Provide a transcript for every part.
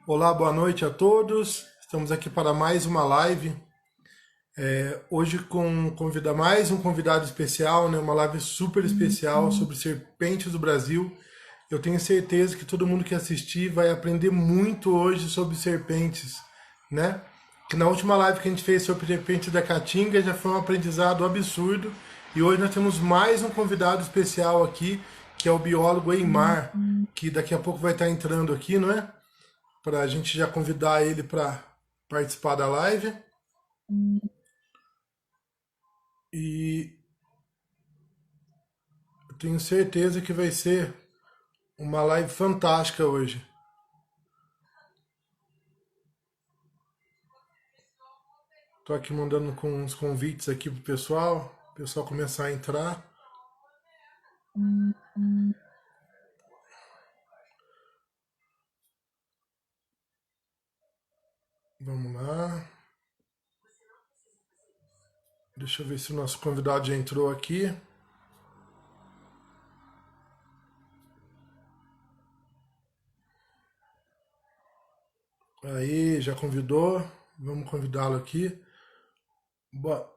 Olá, boa noite a todos. Estamos aqui para mais uma live. Hoje mais um convidado especial, né? Uma live super especial sobre serpentes do Brasil. Eu tenho certeza que todo mundo que assistir vai aprender muito hoje sobre serpentes, né? Que na última live que a gente fez sobre serpentes da Caatinga já foi um aprendizado absurdo. E hoje nós temos mais um convidado especial aqui, que é o biólogo Eimar, que daqui a pouco vai estar entrando aqui, não é? Para a gente já convidar ele para participar da live. E eu tenho certeza que vai ser uma live fantástica hoje. Estou aqui mandando com uns convites aqui pro pessoal, o pessoal começar a entrar. Vamos lá. Deixa eu ver se o nosso convidado já entrou aqui. Aí, já convidou. Vamos convidá-lo aqui. Boa,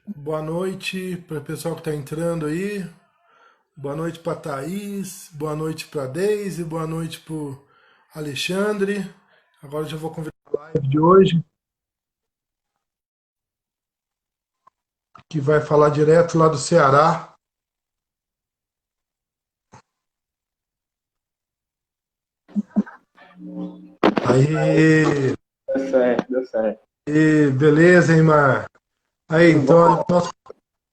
boa noite para o pessoal que está entrando aí. Boa noite para Thaís. Boa noite para Deise. Boa noite para Alexandre. Agora eu já vou convidar a live de hoje, que vai falar direto lá do Ceará. Aí, Deu certo, deu certo. beleza, hein, Mar? Aí, Tudo bom? então,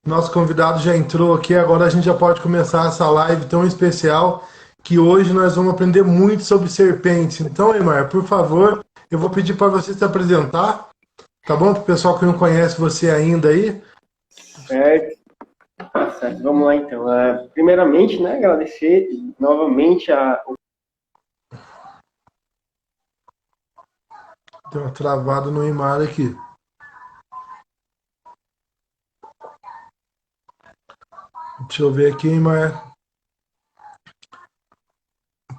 nosso convidado já entrou aqui, agora a gente já pode começar essa live tão especial, que hoje nós vamos aprender muito sobre serpentes. Então, Eimar, por favor, eu vou pedir para você se apresentar, tá bom? Para o pessoal que não conhece você ainda aí. Certo, tá certo. Vamos lá então. Primeiramente, né, agradecer novamente Tem uma travada no Eimar aqui. Deixa eu ver aqui, Eimar.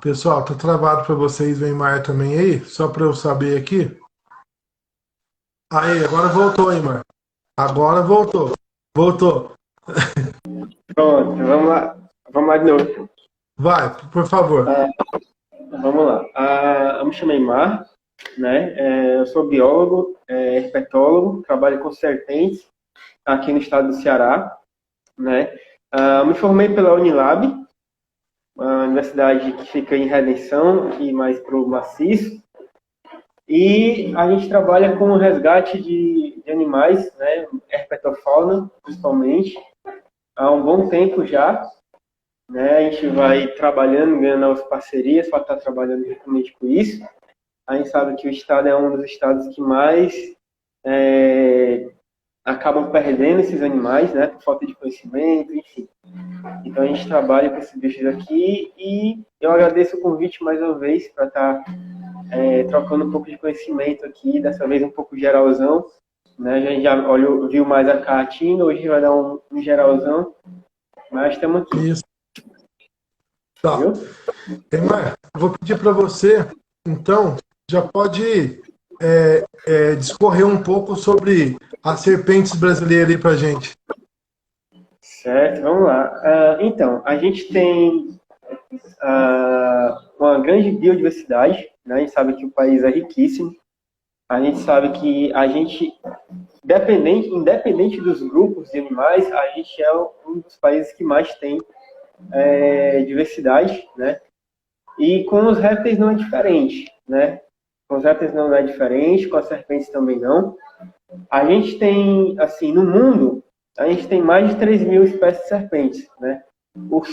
Pessoal, tá travado para vocês o Eimar também aí? Só para eu saber aqui. Aí, agora voltou, Eimar. Agora voltou. Voltou. Pronto, vamos lá. Vamos lá de novo. Vai, por favor. Ah, vamos lá. Eu me chamo Neymar, né? Eu sou biólogo, herpetólogo, trabalho com serpentes aqui no estado do Ceará, né? Eu me formei pela Unilab, uma universidade que fica em Redenção e mais para o Maciço. E a gente trabalha com o resgate de animais, né, herpetofauna, principalmente, há um bom tempo já. Né, a gente vai trabalhando, ganhando novas parcerias para estar trabalhando justamente com isso. A gente sabe que o estado é um dos estados que mais acabam perdendo esses animais, né, por falta de conhecimento, enfim. Então a gente trabalha com esses bichos aqui e eu agradeço o convite mais uma vez para estar trocando um pouco de conhecimento aqui, dessa vez um pouco geralzão, né? A gente já viu mais a Caatinga, hoje vai dar um geralzão, mas estamos aqui, Isso. Tá. viu? Eimar, eu vou pedir para você, então, já pode discorrer um pouco sobre as serpentes brasileiras aí pra gente. Certo, vamos lá. Então, a gente tem uma grande biodiversidade, né? A gente sabe que o país é riquíssimo, a gente sabe que a gente, independente dos grupos de animais, a gente é um dos países que mais tem diversidade, né? E com os répteis não é diferente, né? Com os répteis não é diferente, com as serpentes também não. A gente tem, assim, no mundo, a gente tem mais de 3.000 espécies de serpentes, né?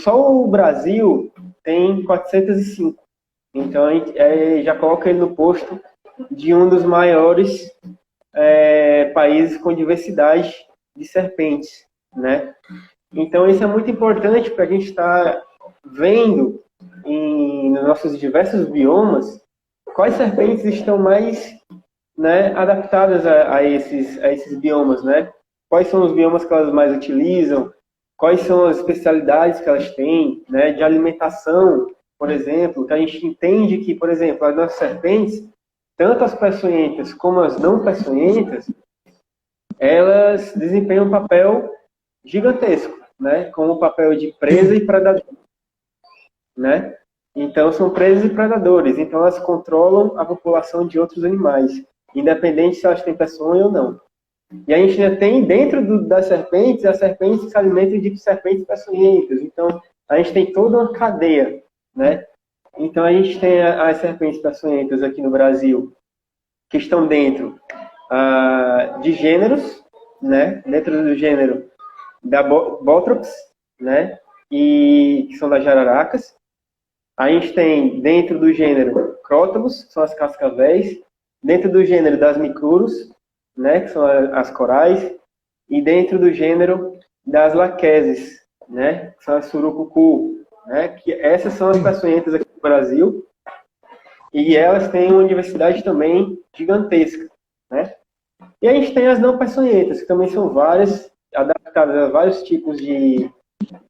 Só o Brasil tem 405. Então, a gente já coloca ele no posto de um dos maiores países com diversidade de serpentes, né? Então, isso é muito importante para a gente estar vendo nos nossos diversos biomas quais serpentes estão mais, né, adaptadas a esses biomas, né? Quais são os biomas que elas mais utilizam, quais são as especialidades que elas têm, né, de alimentação, por exemplo, que a gente entende que, por exemplo, as nossas serpentes, tanto as peçonhentas como as não peçonhentas, elas desempenham um papel gigantesco, né? Como o papel de presa e predador, né? Então, são presas e predadores. Então, elas controlam a população de outros animais, independente se elas têm peçonha ou não. E a gente ainda tem, dentro das serpentes, as serpentes que se alimentam de serpentes peçonhentas. Então, a gente tem toda uma cadeia, né? Então, a gente tem as serpentes peçonhentas aqui no Brasil, que estão dentro de gêneros, né? Dentro do gênero da Bothrops, né? E que são das jararacas. A gente tem dentro do gênero Crótalus, que são as cascavéis, dentro do gênero das Micurus, né, que são as corais, e dentro do gênero das Lachesis, né, que são as surucucu, né, que essas são as peçonhentas aqui no Brasil, e elas têm uma diversidade também gigantesca, né. E a gente tem as não peçonhentas, que também são várias, adaptadas a vários tipos de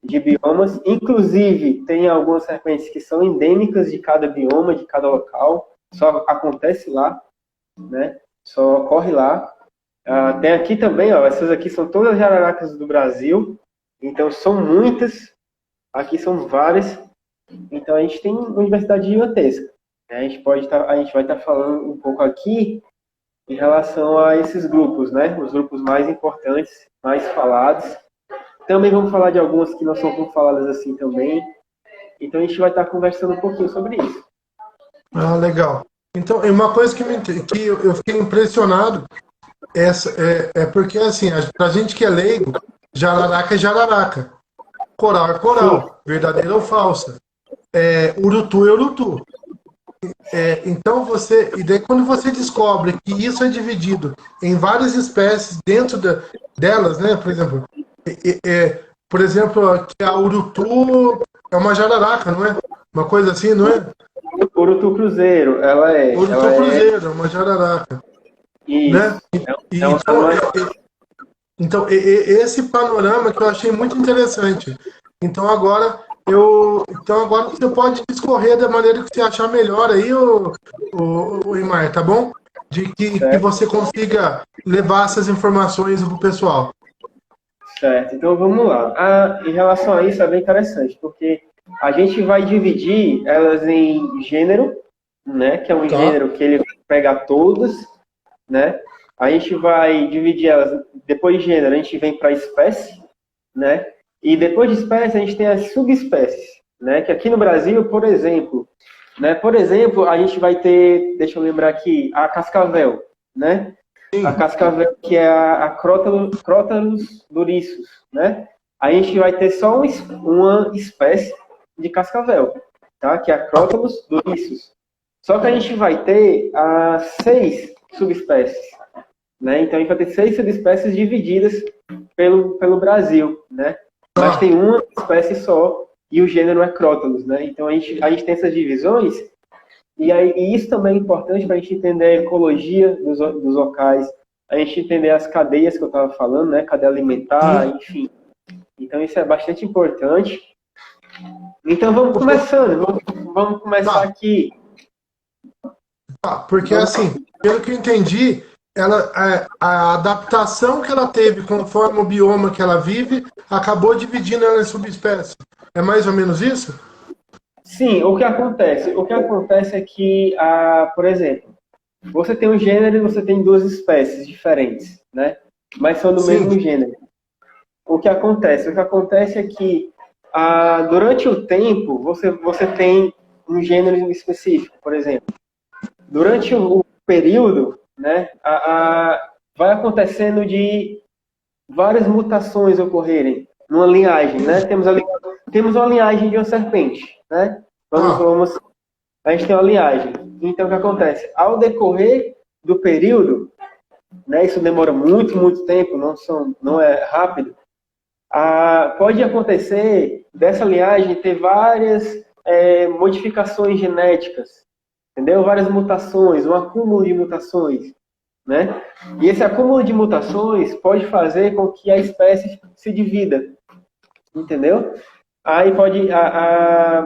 biomas, inclusive tem algumas serpentes que são endêmicas de cada bioma, de cada local, só acontece lá, né? Só ocorre lá. Tem aqui também, ó, essas aqui são todas as jararacas do Brasil, então são muitas, aqui são várias, então a gente tem uma diversidade gigantesca, né? A gente vai estar falando um pouco aqui em relação a esses grupos, né? Os grupos mais importantes, mais falados. Também vamos falar de algumas que não são tão faladas assim também. Então a gente vai estar conversando um pouquinho sobre isso. Ah, legal. Então, uma coisa que eu fiquei impressionado é porque, assim, pra gente que é leigo, jararaca é jararaca. Coral é coral. Verdadeira ou falsa. Urutu é urutu. Então e daí quando você descobre que isso é dividido em várias espécies dentro delas, né? Por exemplo, que a urutu é uma jararaca, não é? Uma coisa assim, não é? Urutu cruzeiro, ela é. Urutu ela cruzeiro, é uma jararaca. Isso. Né? Então, esse panorama que eu achei muito interessante. Então agora você pode discorrer da maneira que você achar melhor aí, o Imar, tá bom? De que você consiga levar essas informações pro pessoal. Certo, então vamos lá. Em relação a isso é bem interessante, porque a gente vai dividir elas em gênero, né? Que é um gênero que ele pega todas, né? A gente vai dividir elas, depois de gênero, a gente vem para espécie, né? E depois de espécie, a gente tem as subespécies, né? Que aqui no Brasil, por exemplo, né? Por exemplo, a gente vai ter, deixa eu lembrar aqui, a cascavel, né? Sim. A cascavel, que é a Crotalus durissus, né? A gente vai ter só uma espécie de cascavel, tá? Que é a Crotalus durissus. Só que a gente vai ter 6 subespécies, né? Então a gente vai ter 6 subespécies divididas pelo Brasil, né? Mas tem uma espécie só e o gênero é Crotalus, né? Então a gente tem essas divisões e isso também é importante para a gente entender a ecologia dos locais, a gente entender as cadeias que eu estava falando, né? Cadeia alimentar, enfim. Então isso é bastante importante. Então vamos começando, vamos começar aqui. Porque assim, pelo que eu entendi, a adaptação que ela teve conforme o bioma que ela vive acabou dividindo ela em subespécies. É mais ou menos isso? Sim, o que acontece? O que acontece é que, por exemplo, você tem um gênero e você tem 2 espécies diferentes, né? Mas são do mesmo gênero. O que acontece? O que acontece é que, durante o tempo, você tem um gênero específico, por exemplo. Durante o período, né, vai acontecendo de várias mutações ocorrerem numa linhagem, né? Temos uma linhagem de uma serpente, né? A gente tem uma linhagem. Então, o que acontece? Ao decorrer do período, né, isso demora muito, muito tempo, não é rápido, pode acontecer dessa linhagem ter várias modificações genéticas, entendeu? Várias mutações, um acúmulo de mutações, né? E esse acúmulo de mutações pode fazer com que a espécie se divida, entendeu? Aí pode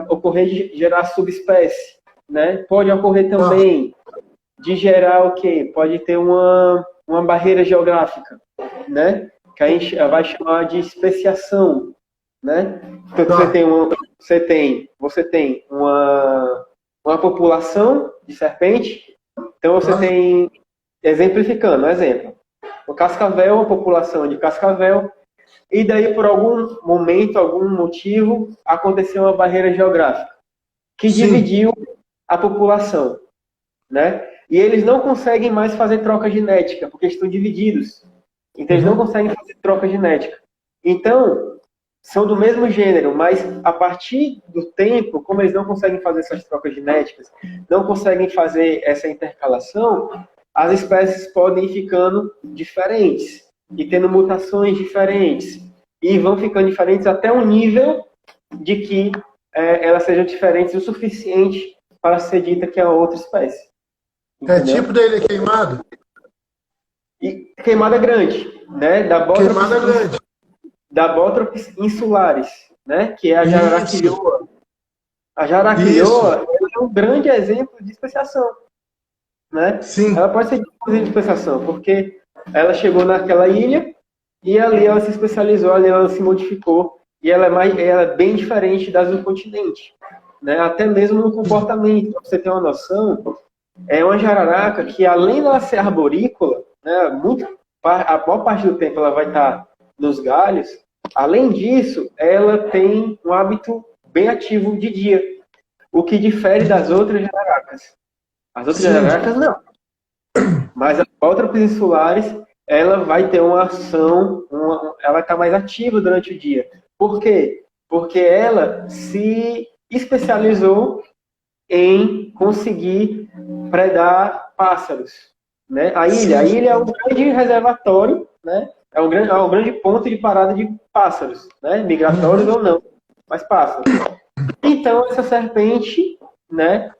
ocorrer de gerar subespécie, né? Pode ocorrer Ah, também de gerar o quê? Pode ter uma barreira geográfica, né? Que a gente vai chamar de especiação, né? Então tá. você tem uma população de serpente, então você Tá. tem, exemplificando, um exemplo, o cascavel, uma população de cascavel, e daí por algum momento, algum motivo, aconteceu uma barreira geográfica que Sim. dividiu a população, né? E eles não conseguem mais fazer troca genética, porque estão divididos. Então eles não Uhum. conseguem fazer troca genética. Então, são do mesmo gênero, mas a partir do tempo, como eles não conseguem fazer essas trocas genéticas, não conseguem fazer essa intercalação, as espécies podem ir ficando diferentes e tendo mutações diferentes. E vão ficando diferentes até um nível de que elas sejam diferentes o suficiente para ser dita que é outra espécie. É tipo Entendeu? dele queimado? E queimada grande, né? Queimada grande. Da Botrops insulares, né? Que é a Isso, jararaquilhoa. A isso. jararaquilhoa é um grande exemplo de especiação, né? Sim. Ela pode ser de especiação, porque ela chegou naquela ilha e ali ela se especializou, ali ela se modificou e ela é bem diferente das do continente, né? Até mesmo no comportamento. Pra você ter uma noção, é uma jararaca que, além dela ser arborícola, né, a maior parte do tempo ela vai estar nos galhos, além disso, ela tem um hábito bem ativo de dia, o que difere das outras jararacas. As outras Sim. jararacas não, mas as outras insulares, ela vai ter uma ação, ela está mais ativa durante o dia. Por quê? Porque ela se especializou em conseguir predar pássaros, né? A Sim. ilha é um grande reservatório, né? É um grande ponto de parada de pássaros, né? Migratórios Uhum. ou não, mas pássaros. Então essa serpente, né,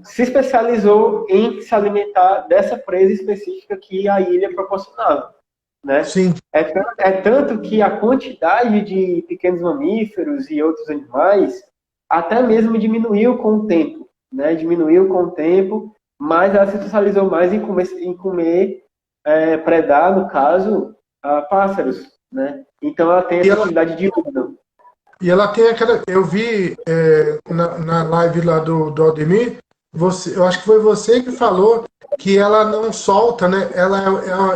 se especializou em se alimentar dessa presa específica que a ilha proporcionava, né? Sim. É tanto que a quantidade de pequenos mamíferos e outros animais até mesmo diminuiu com o tempo, né? Diminuiu com o tempo, mas ela se especializou mais em comer predar, no caso, pássaros, né? Então ela tem E essa ela, atividade diurna. e ela tem aquela. Eu vi na live lá do Aldemir, eu acho que foi você que falou que ela não solta, né? Ela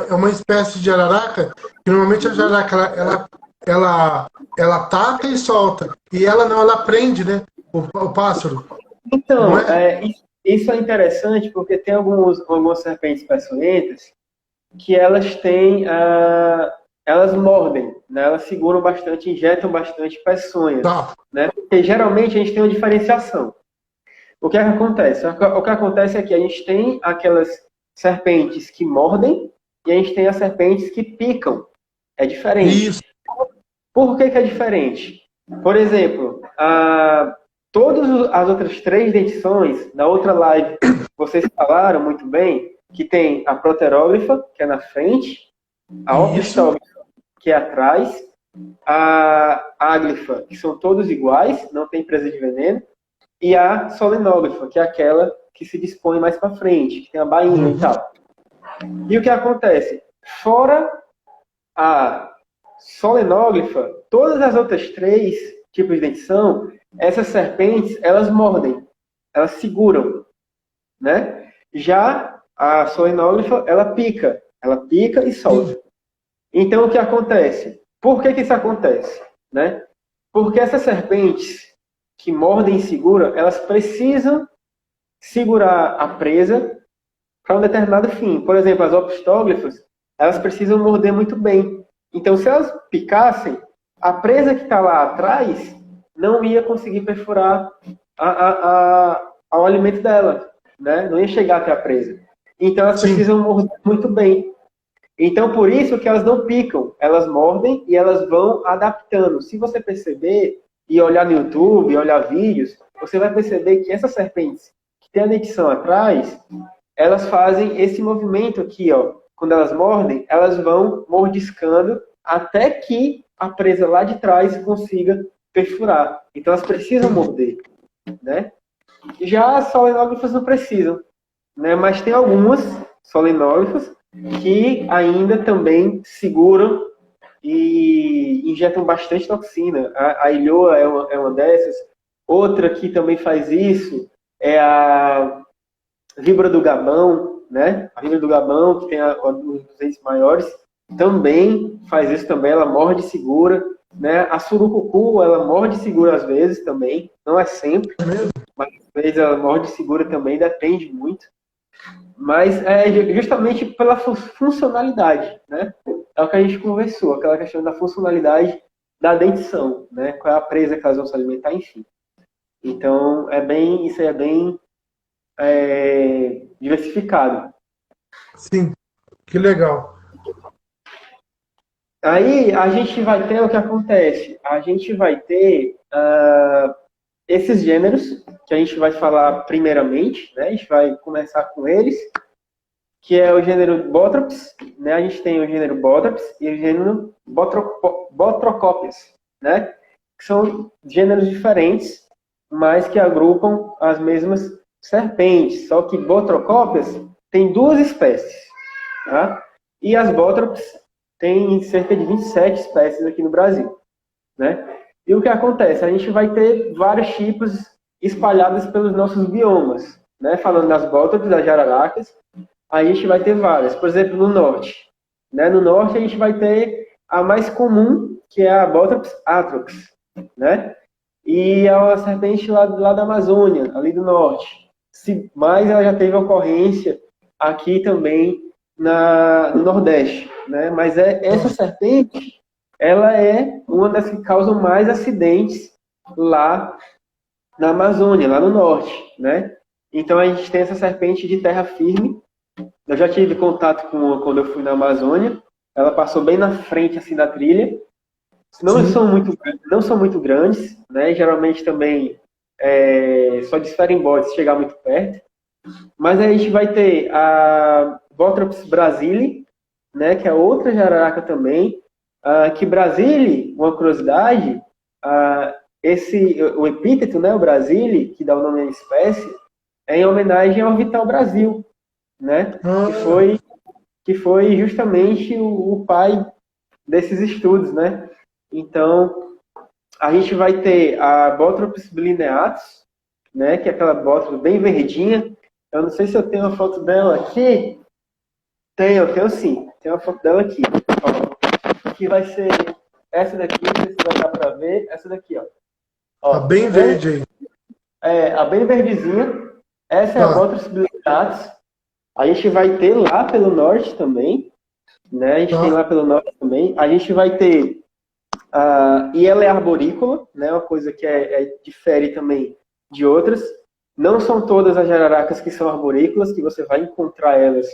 é uma espécie de jararaca, que normalmente a Uhum. jararaca ela ataca e solta. E ela não, ela prende, né? O pássaro, não Então, é? isso é interessante porque tem algumas serpentes peçonhentas que elas têm, elas mordem, né? Elas seguram bastante, injetam bastante peçonhas, Tá. né? Porque geralmente a gente tem uma diferenciação. O que é que acontece? O que acontece é que a gente tem aquelas serpentes que mordem e a gente tem as serpentes que picam. É diferente. Isso. Por que é diferente? Por exemplo, todas as outras três dentições, na outra live, vocês falaram muito bem que tem a proteróglifa, que é na frente, a Isso. opistóglifa, que é atrás, a áglifa, que são todos iguais, não tem presa de veneno, e a solenógrafa, que é aquela que se dispõe mais para frente, que tem a bainha e Uhum. tal. E o que acontece? Fora a solenógrafa, todas as outras três tipos de dentição, essas serpentes, elas mordem, elas seguram, né? Já a solenógrafa, ela pica e Sim. solta. Então, o que acontece? Por que isso acontece? Né? Porque essas serpentes que mordem e seguram, elas precisam segurar a presa para um determinado fim. Por exemplo, as opistógrafas, elas precisam morder muito bem. Então, se elas picassem, a presa que está lá atrás não ia conseguir perfurar ao alimento dela, né? Não ia chegar até a presa. Então, elas Sim. precisam morder muito bem. Então, por isso que elas não picam, elas mordem e elas vão adaptando. Se você perceber e olhar no YouTube, olhar vídeos, você vai perceber que essas serpentes que tem a dentição atrás, elas fazem esse movimento aqui, ó. Quando elas mordem, elas vão mordiscando até que a presa lá de trás consiga perfurar. Então elas precisam morder, né? Já as solenógrafas não precisam, né? Mas tem algumas solenógrafas que ainda também seguram e injetam bastante toxina. A ilhoa é uma dessas. Outra que também faz isso é a víbora do Gabão, né? A víbora do Gabão, que tem os dentes maiores, também faz isso também, ela morde e segura, né? A surucucu, ela morde e segura às vezes também, não é sempre, mas às vezes ela morde e segura também, depende muito. Mas é justamente pela funcionalidade, né? É o que a gente conversou, aquela questão da funcionalidade da dentição, né? Qual é a presa que elas vão se alimentar, enfim. Então, isso aí é bem diversificado. Sim, que legal. Aí a gente vai ter o que acontece? A gente vai ter esses gêneros que a gente vai falar primeiramente, né? A gente vai começar com eles, que é o gênero Botrops, né? A gente tem o gênero Botrops e o gênero Botrocópias, né? Que são gêneros diferentes, mas que agrupam as mesmas serpentes. Só que Botrocópias tem 2 espécies, tá? E as Botrops tem cerca de 27 espécies aqui no Brasil, né? E o que acontece? A gente vai ter vários tipos espalhados pelos nossos biomas, né? Falando das Botrops, das jararacas, a gente vai ter várias. Por exemplo, no norte, né? No norte a gente vai ter a mais comum, que é a Botrops atrox, né? E é uma serpente lá da Amazônia, ali do norte. Mas ela já teve ocorrência aqui também no Nordeste, né? Mas essa serpente, ela é uma das que causam mais acidentes lá na Amazônia, lá no norte, né? Então a gente tem essa serpente de terra firme. Eu já tive contato com uma quando eu fui na Amazônia. Ela passou bem na frente assim da trilha. Não são muito grandes, né? Geralmente também só desferem bode se chegar muito perto. Mas aí a gente vai ter a Botrops brasile, né? Que é outra jararaca também. Que brasile, uma curiosidade, o epíteto, né? O brasile, que dá o nome à espécie, é em homenagem ao Vital Brasil, né? Que foi justamente o pai desses estudos, né? Então, a gente vai ter a Botrops bilineatus, né? Que é aquela Botrops bem verdinha. Eu não sei se eu tenho uma foto dela aqui. Eu tenho sim. Tem uma foto dela aqui. Ó, que vai ser essa daqui, não sei se vai dar para ver. Essa daqui, ó. Tá bem verde aí. A bem verdezinha. Essa é a Botrops bilineatus. A gente vai ter lá pelo norte também, né? A gente tem lá pelo norte também. A gente vai ter e ela é arborícola, né? Uma coisa que difere também de outras. Não são todas as jararacas que são arborícolas, que você vai encontrar elas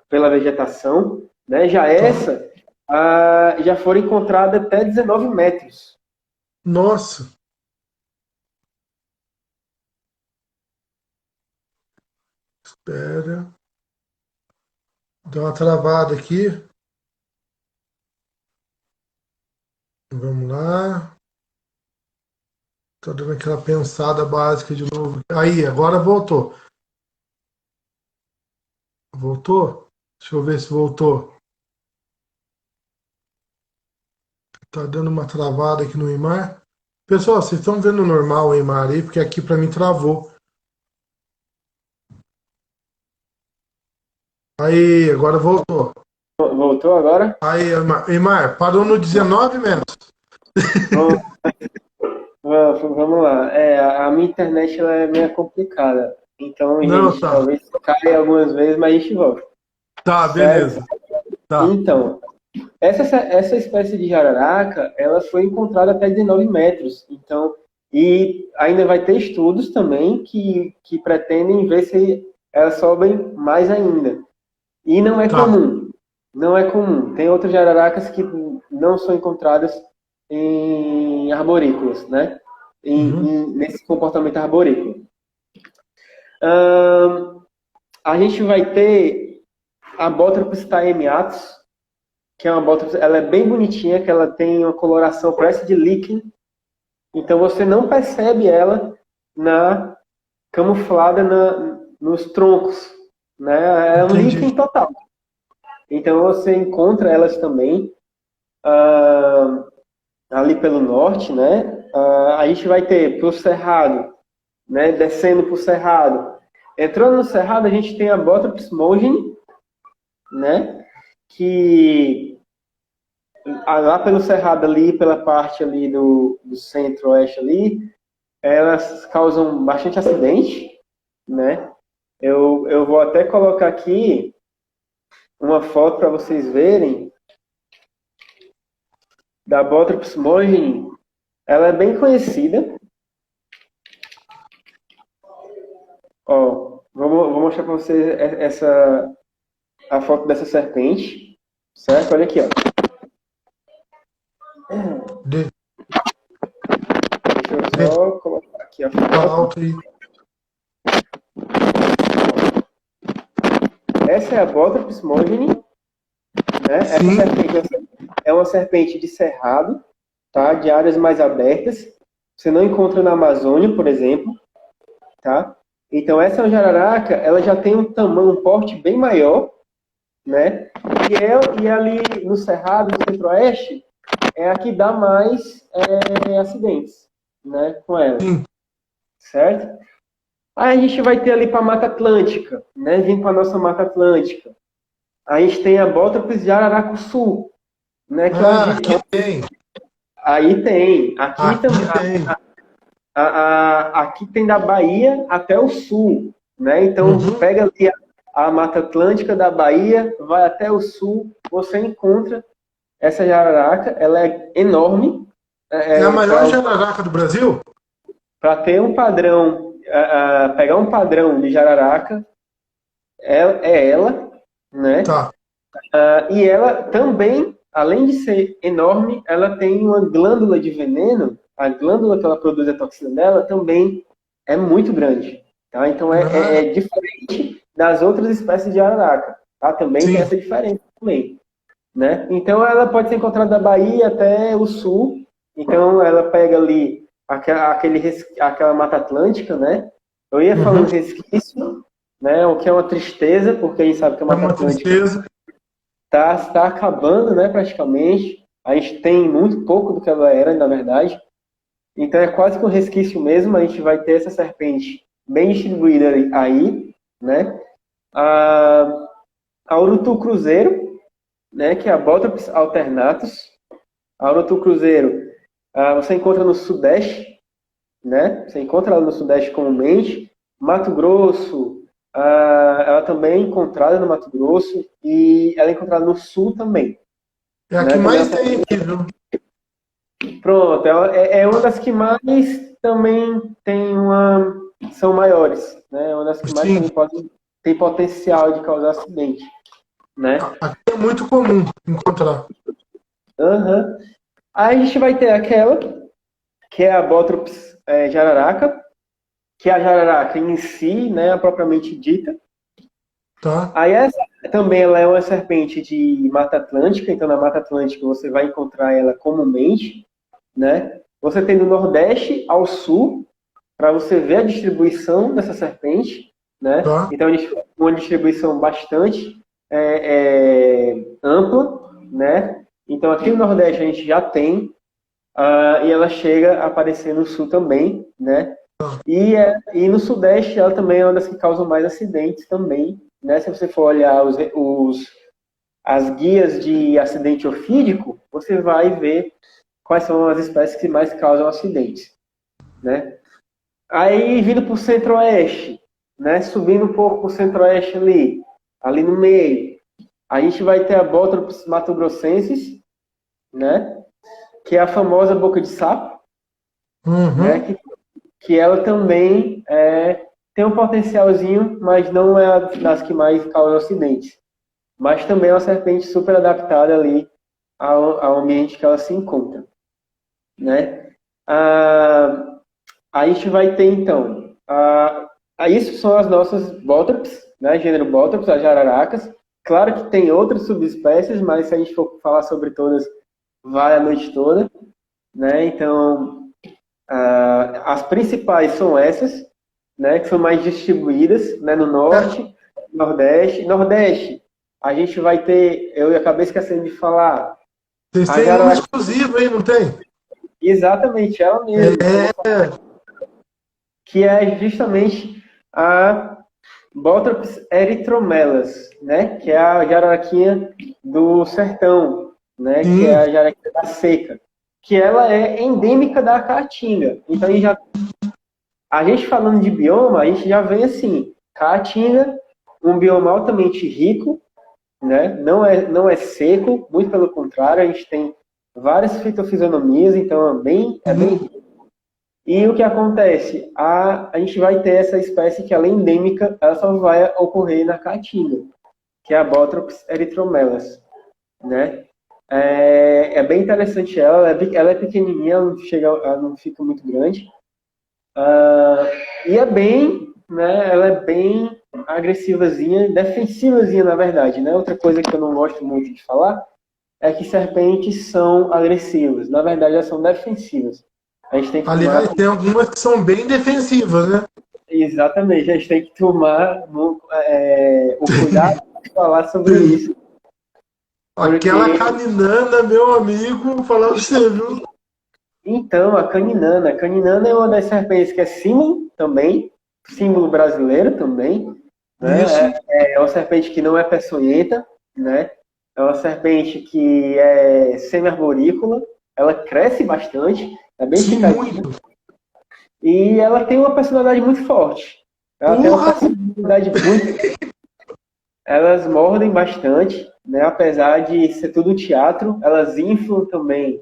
pela vegetação, né? Já essa já foram encontradas até 19 metros. Nossa! Espera. Deu uma travada aqui. Vamos lá. Tô dando aquela pensada básica de novo. Aí, agora voltou. Voltou? Deixa eu ver se voltou. Tá dando uma travada aqui no Imar. Pessoal, vocês estão vendo normal o Imar aí? Porque aqui pra mim travou. Aí, agora voltou. Voltou agora? Aí, Imar, parou no 19 metros. Vamos lá. A minha internet ela é meio complicada. Então, gente, talvez caia algumas vezes, mas a gente volta. Tá, beleza. Tá. Então, essa espécie de jararaca, ela foi encontrada até 19 metros. Então, e ainda vai ter estudos também que pretendem ver se elas sobem mais ainda. E não é comum. Não é comum. Tem outras jararacas que não são encontradas em arborícolas, né? Nesse comportamento arborícola. A gente vai ter a Botrops taeniatus, que é uma Botrops, ela é bem bonitinha, que ela tem uma coloração, parece de líquen, Então você não percebe ela camuflada nos troncos, né? É um Entendi. líquen total. Então você encontra elas também ali pelo norte, né? A gente vai ter pro Cerrado, né? Descendo pro Cerrado. Entrando no Cerrado, a gente tem a Botrops mongene, né? Que lá pelo Cerrado ali, pela parte ali do centro-oeste ali, elas causam bastante acidente, né? Eu vou até colocar aqui uma foto para vocês verem da Botrops mongene. Ela é bem conhecida. Ó, vou mostrar para vocês a foto dessa serpente, certo? Olha aqui, ó. De... Deixa eu só colocar aqui a foto. Alto aí. Essa é a Botrops mongene, né? Essa Sim. serpente é uma serpente de cerrado, tá? De áreas mais abertas. Você não encontra na Amazônia, por exemplo, tá? Então essa jararaca, ela já tem um tamanho, um porte bem maior, né? E ali no cerrado, no centro-oeste, é a que dá mais acidentes, né? Com ela, Sim. certo? Aí a gente vai ter ali para a Mata Atlântica, né? Vindo para a nossa Mata Atlântica. A gente tem a Botrops jararacuçu, né? Que Aqui tem. aí tem. Aqui Aqui também. tem. Aqui tem da Bahia até o sul, né? Então pega ali a Mata Atlântica da Bahia, vai até o sul, você encontra essa jararaca. Ela é enorme. É a maior jararaca do Brasil? Para ter um padrão, pegar um padrão de jararaca, é ela, né? Tá. E ela também, além de ser enorme, ela tem uma glândula de veneno. A glândula que ela produz a toxina dela também é muito grande, tá? Então é diferente das outras espécies de jararaca, tá? Também Sim. tem essa diferença também, né? Então ela pode ser encontrada da Bahia até o sul. Então ela pega ali aquela Mata Atlântica, né? Eu ia falando resquício, né? O que é uma tristeza, porque a gente sabe que a É Mata uma Atlântica tristeza. está acabando, né, praticamente. A gente tem muito pouco do que ela era, na verdade. Então é quase que um resquício mesmo. A gente vai ter essa serpente bem distribuída aí, né? A urutu cruzeiro, né, que é a Botrops alternatus. A urutu cruzeiro você encontra no sudeste, né? Você encontra ela no sudeste comumente. Mato Grosso, ela também é encontrada no Mato Grosso e ela é encontrada no sul também. É a Né? que mais Também tem aqui, viu? Pronto, ela é uma das que mais também são maiores, né? É uma das que mais Sim. também tem potencial de causar acidente, né? Aqui é muito comum encontrar. Uhum. Aí a gente vai ter aquela que é a Botrops jararaca, que é a jararaca em si, né, propriamente dita. Tá. Aí essa também ela é uma serpente de Mata Atlântica, então na Mata Atlântica você vai encontrar ela comumente, né? Você tem do Nordeste ao Sul, para você ver a distribuição dessa serpente, né? Tá. Então uma distribuição bastante ampla, né? Então aqui no Nordeste a gente já tem, e ela chega a aparecer no Sul também, né? E no Sudeste ela também é uma das que causam mais acidentes também, né? Se você for olhar as guias de acidente ofídico, você vai ver quais são as espécies que mais causam acidentes, né? Aí vindo para o Centro-Oeste, né? Subindo um pouco para o Centro-Oeste ali no meio, a gente vai ter a Botrops matogrossensis, né? Que é a famosa boca de sapo, né? Que ela também tem um potencialzinho, mas não é das que mais causam acidentes. Mas também é uma serpente super adaptada ali ao ambiente que ela se encontra, né? A gente vai ter, então, isso são as nossas Botrops, né? Gênero Botrops, as jararacas. Claro que tem outras subespécies, mas se a gente for falar sobre todas, vai a noite toda, né? Então, As principais são essas, né, que são mais distribuídas, né, no norte, nordeste. Nordeste, a gente vai ter, eu acabei esquecendo de falar, Vocês a têm uma jararaca, exclusiva aí, não tem? exatamente ela mesmo, É. que é justamente a Botrops erythromelas, né, que é a jararaquinha do sertão, né, que é Sim. a jararaquinha da seca, que ela é endêmica da Caatinga. Então, a gente falando de bioma, a gente já vem assim, Caatinga, um bioma altamente rico, né? Não é seco, muito pelo contrário, a gente tem várias fitofisionomias, então é bem Sim. rico. E o que acontece? A gente vai ter essa espécie que ela é endêmica, ela só vai ocorrer na Caatinga, que é a Botrops erythromelas, né? É bem interessante ela é pequenininha, ela não fica muito grande. E ela é bem agressivazinha, defensivazinha, na verdade, né? Outra coisa que eu não gosto muito de falar é que serpentes são agressivas. Na verdade, elas são defensivas. A gente tem que tomar... Aliás, tem algumas que são bem defensivas, né? Exatamente, a gente tem que tomar o cuidado de falar sobre isso. Aquela Porque, caninana, meu amigo, falar pra você, viu? então, a caninana. A caninana é uma das serpentes que é símbolo também, símbolo brasileiro também, Isso. né? É uma serpente que não é peçonhenta, né? É uma serpente que é semi-arborícola, ela cresce bastante, é bem Sim, esticadinha, muito. e ela tem uma personalidade muito forte. Ela tem uma Porra! personalidade muito... Elas mordem bastante, né? Apesar de ser tudo teatro, elas inflam também,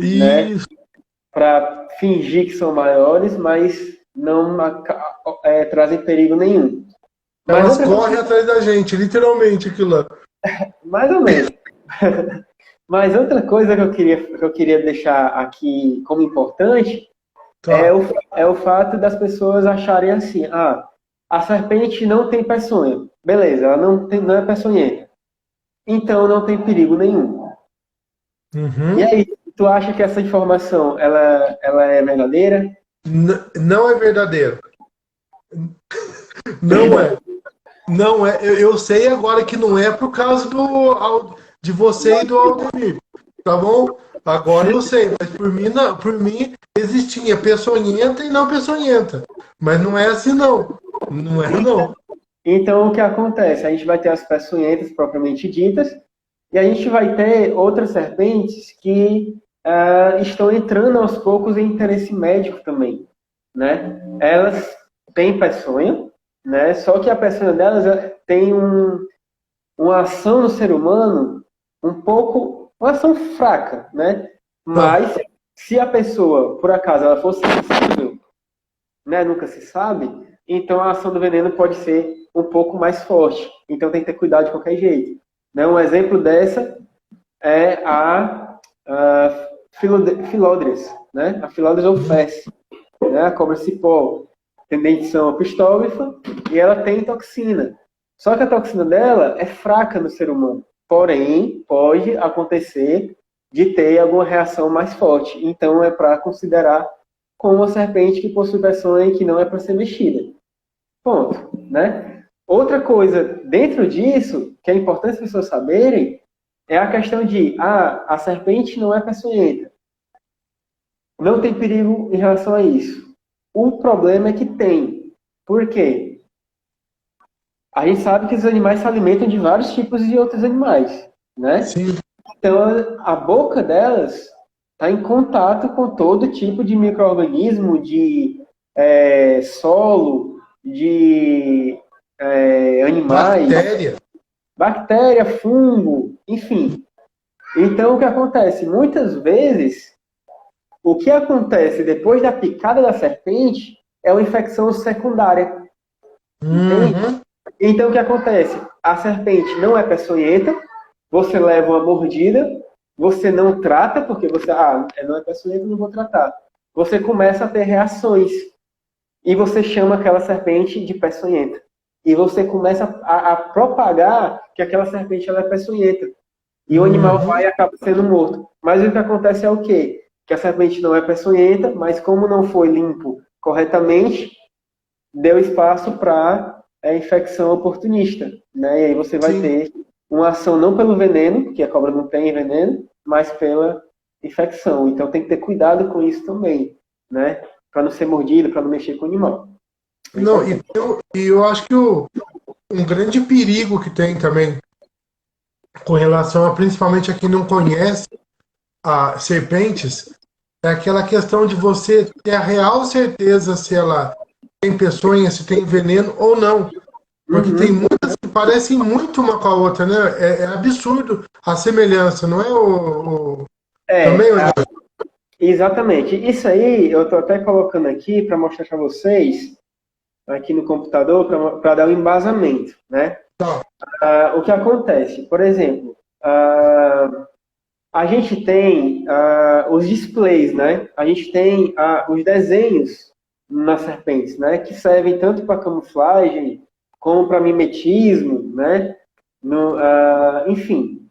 né? Isso. Para fingir que são maiores, mas não trazem perigo nenhum. Mas Elas outra correm atrás da gente, literalmente, aquilo lá. mais ou menos. Mas outra coisa que eu queria deixar aqui como importante é Tá. o fato das pessoas acharem assim, a serpente não tem peçonha. Beleza, ela não é peçonhenta. Então não tem perigo nenhum. E Uhum. aí, tu acha que essa informação ela é verdadeira? Não é verdadeiro. Não é. Não é. Eu sei agora que não é por causa de você e do Aldemir. Tá bom? Agora eu sei, mas por mim, não, por mim existia peçonhenta e não peçonhenta. Mas não é assim, não. Não é, não. Então, o que acontece? A gente vai ter as peçonhentas propriamente ditas, e a gente vai ter outras serpentes que estão entrando aos poucos em interesse médico também, né? Elas têm peçonha, né? Só que a peçonha delas tem uma ação no ser humano uma ação fraca, né? Tá. Mas se a pessoa, por acaso, ela fosse sensível, né? Nunca se sabe, então a ação do veneno pode ser um pouco mais forte. Então tem que ter cuidado de qualquer jeito. Né? Um exemplo dessa é a Philodres, né? A Philodres office, né? A cobra-cipó. Tem dentição pistógrafa e ela tem toxina. Só que a toxina dela é fraca no ser humano. Porém, pode acontecer de ter alguma reação mais forte. Então é para considerar como uma serpente que possui peçonha e que não é para ser mexida. Ponto, né? Outra coisa dentro disso, que é importante as pessoas saberem, é a questão de, a serpente não é peçonhenta. Não tem perigo em relação a isso. O problema é que tem. Por quê? A gente sabe que os animais se alimentam de vários tipos de outros animais, né? Sim. Então, a boca delas está em contato com todo tipo de micro-organismo, de solo, de animais, Bactéria. bactéria, fungo, enfim. Então, o que acontece? Muitas vezes, o que acontece depois da picada da serpente é uma infecção secundária, entende? Uhum. Então, o que acontece? A serpente não é peçonhenta, você leva uma mordida, você não trata, porque você, não é peçonhenta, não vou tratar. Você começa a ter reações, e você chama aquela serpente de peçonhenta. E você começa a propagar que aquela serpente ela é peçonhenta. E o animal vai Uhum. e acaba sendo morto. Mas o que acontece é o quê? que a serpente não é peçonhenta, mas como não foi limpo corretamente, deu espaço para infecção oportunista, né? E aí você vai Sim. ter uma ação não pelo veneno, porque a cobra não tem veneno, mas pela infecção. Então tem que ter cuidado com isso também, né? Para não ser mordido, para não mexer com o animal. É Não, importante. e eu acho que um grande perigo que tem também com relação a principalmente a quem não conhece a serpentes é aquela questão de você ter a real certeza se ela tem peçonha, se tem veneno ou não. Porque tem Uhum. muitas que parecem muito uma com a outra, né? É absurdo a semelhança, não é também, É, Oliver? exatamente. Isso aí eu estou até colocando aqui para mostrar para vocês, aqui no computador, para dar um embasamento, né? Tá. O que acontece? Por exemplo, a gente tem os displays, né? A gente tem os desenhos nas serpentes, né? Que servem tanto para camuflagem como para mimetismo, né? Enfim.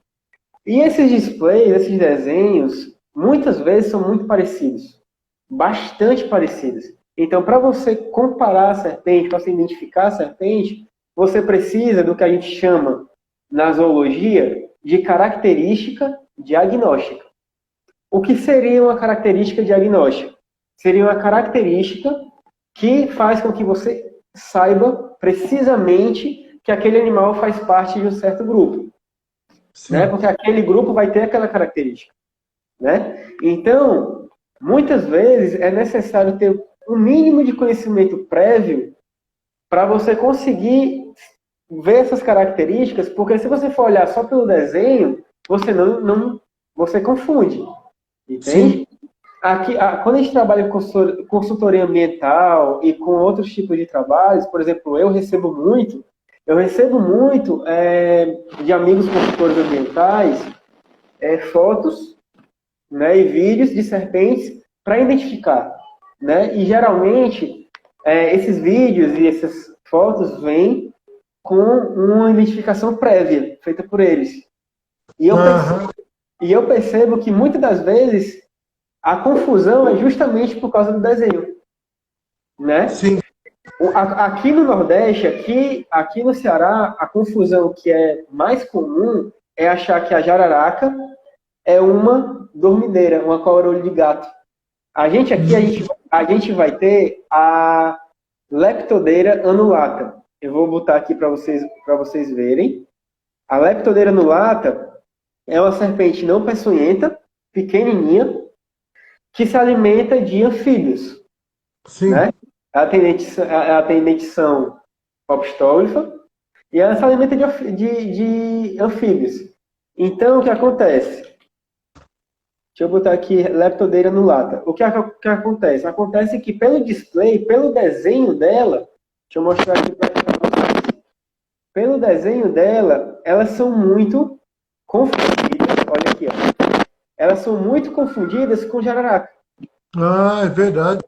E esses displays, esses desenhos, muitas vezes são muito parecidos, bastante parecidos. Então, para você comparar a serpente, para você identificar a serpente, você precisa do que a gente chama na zoologia de característica diagnóstica. O que seria uma característica diagnóstica? Seria uma característica que faz com que você saiba precisamente que aquele animal faz parte de um certo grupo, né? Sim. Porque aquele grupo vai ter aquela característica, né? Então, muitas vezes é necessário ter um mínimo de conhecimento prévio para você conseguir ver essas características, porque se você for olhar só pelo desenho, você você confunde, Sim. entende? Aqui, quando a gente trabalha com consultoria ambiental e com outros tipos de trabalhos, por exemplo, eu recebo muito de amigos consultores ambientais fotos, né, e vídeos de serpentes para identificar, né? E geralmente esses vídeos e essas fotos vêm com uma identificação prévia feita por eles. E eu percebo, Aham. e eu percebo que muitas das vezes a confusão é justamente por causa do desenho, né? Sim. Aqui no Nordeste, aqui no Ceará, a confusão que é mais comum é achar que a jararaca é uma dormideira, uma cobra-olho de gato. A gente aqui, a gente vai ter a Leptodeira anulata. Eu vou botar aqui para vocês verem. A Leptodeira anulata é uma serpente não peçonhenta, pequenininha, que se alimenta de anfíbios, Sim. né? Ela tem dentição opstólifa e ela se alimenta de anfíbios. Então, o que acontece? Deixa eu botar aqui Leptodeira anulata. O que acontece? Acontece que pelo display, pelo desenho dela, deixa eu mostrar aqui para vocês. Pelo desenho dela, elas são muito confundidas. Olha aqui, ó. Elas são muito confundidas com jararaca. Ah, é verdade.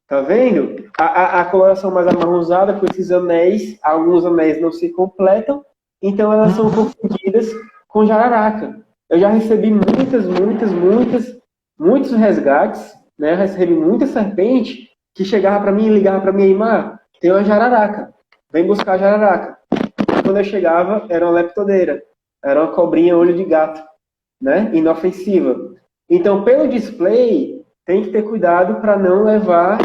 Tá vendo? A coloração mais amarronzada com esses anéis, alguns anéis não se completam, então elas são Uhum. confundidas com jararaca. Eu já recebi muitos resgates, né? Eu recebi muita serpente que chegava para mim e ligava para mim, Eimar, tem uma jararaca, vem buscar a jararaca. E quando eu chegava, era uma leptodeira, era uma cobrinha olho de gato, né? Inofensiva. Então, pelo display, tem que ter cuidado para não levar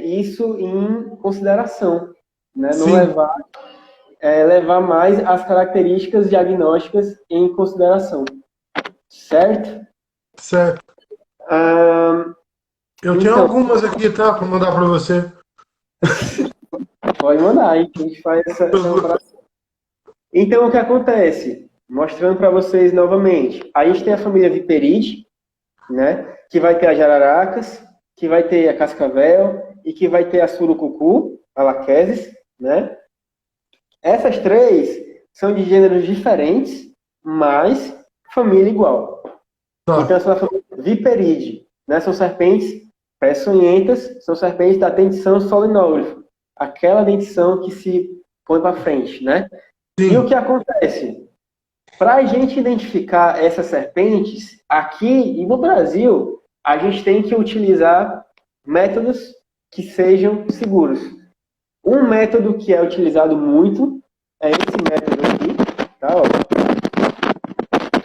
isso em consideração, né? Não Sim. levar mais as características diagnósticas em consideração, certo? Certo. Eu tenho Então, algumas aqui, tá? Para mandar para você. pode mandar aí, que a gente faz essa comparação. Então, o que acontece? Mostrando para vocês novamente, a gente tem a família Viperide, né? Que vai ter as jararacas, que vai ter a cascavel e que vai ter a surucucu, a laquesis, né? Essas três são de gêneros diferentes, mas família igual. Então, Tá. essa é a família Viperide, né? São serpentes peçonhentas, são serpentes da dentição solinógrafa, aquela dentição que se põe para frente, né? E o Sim. que acontece? Para a gente identificar essas serpentes, aqui e no Brasil, a gente tem que utilizar métodos que sejam seguros. Um método que é utilizado muito é esse método aqui, tá? Ó.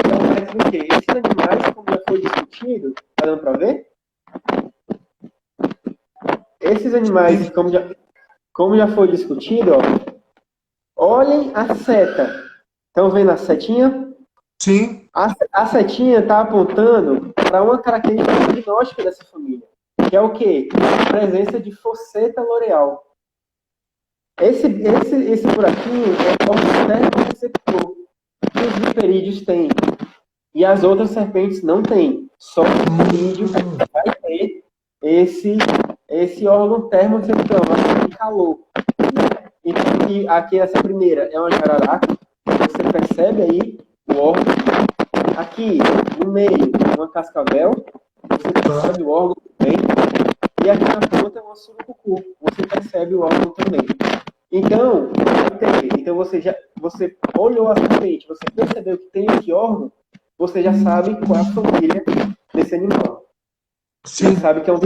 É um método que esses animais, como já foi discutido, tá dando para ver? Esses animais, como já foi discutido, ó, olhem a seta. Estão vendo a setinha? Sim. A setinha está apontando para uma característica diagnóstica dessa família, que é o quê? A presença de fosseta loreal. Esse buraquinho é o termoreceptor que os viperídeos têm. E as outras serpentes não têm. Só o viperídeo vai ter esse órgão termoreceptor, de calor. Né? Então, aqui essa primeira é uma jararaca. Você percebe aí o órgão. Aqui, no meio, uma cascavel. Você percebe o órgão também. E aqui na ponta é uma surucucu. Você percebe o órgão também. Então, você olhou a serpente, você percebeu que tem esse órgão, você já sabe qual é a família desse animal. Sim. Já sabe que é um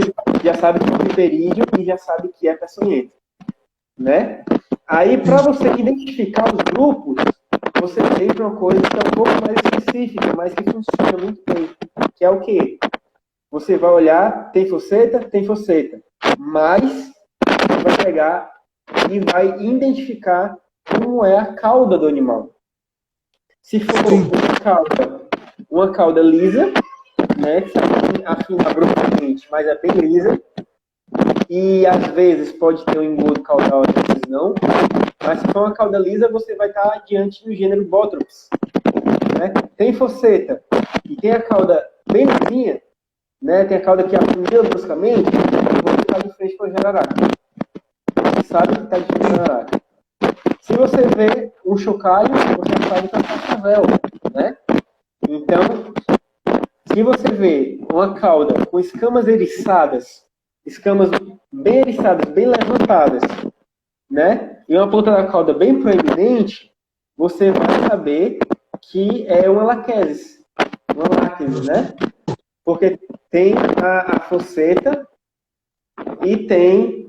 viperídeo e já sabe que é peçonhento. Né? Aí, para você identificar os grupos, você tem uma coisa que é um pouco mais específica, mas que funciona muito bem. Que é o quê? Você vai olhar, tem fosseta, mas você vai pegar e vai identificar como é a cauda do animal. Se for uma cauda lisa, né, que se afina abruptamente, mas é bem lisa, e às vezes pode ter um engodo caudal, às vezes não, mas se for uma cauda lisa, você vai estar diante do gênero Botrops. Né? Tem fosseta e tem a cauda bem lisinha, né, tem a cauda que afunila bruscamente, você está de frente com a jararaca. Sabe que está de jararaca. Se você vê um chocalho, você sabe que é um cascavel, né? Então, se você vê uma cauda com escamas eriçadas, bem eriçadas, bem levantadas, né? E uma ponta da cauda bem proeminente, você vai saber que é uma laquesis, né? Porque tem a fosseta e tem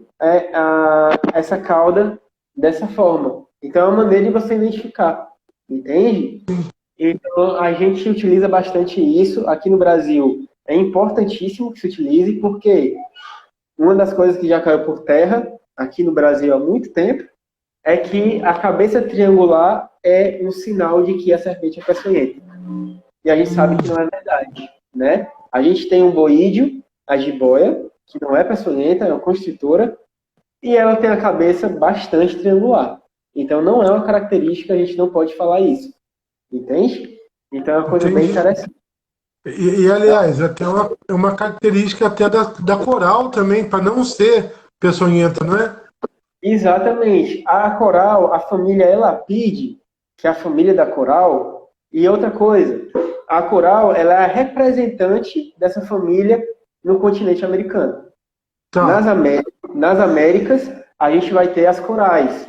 essa cauda dessa forma. Então é uma maneira de você identificar, entende? Então a gente utiliza bastante isso aqui no Brasil. É importantíssimo que se utilize, porque uma das coisas que já caiu por terra aqui no Brasil há muito tempo é que a cabeça triangular é um sinal de que a serpente é peçonhenta. E a gente sabe que não é verdade, né? A gente tem um boídeo, a jiboia, que não é peçonhenta, é uma constritora, e ela tem a cabeça bastante triangular. Então, não é uma característica, a gente não pode falar isso. Entende? Então, é uma coisa bem interessante. Aliás, até uma característica até da coral também, para não ser peçonhenta, não é? Exatamente. A coral, a família Elapide, que é a família da coral, e outra coisa, a coral ela é a representante dessa família no continente americano. Tá. Nas Américas, a gente vai ter as corais,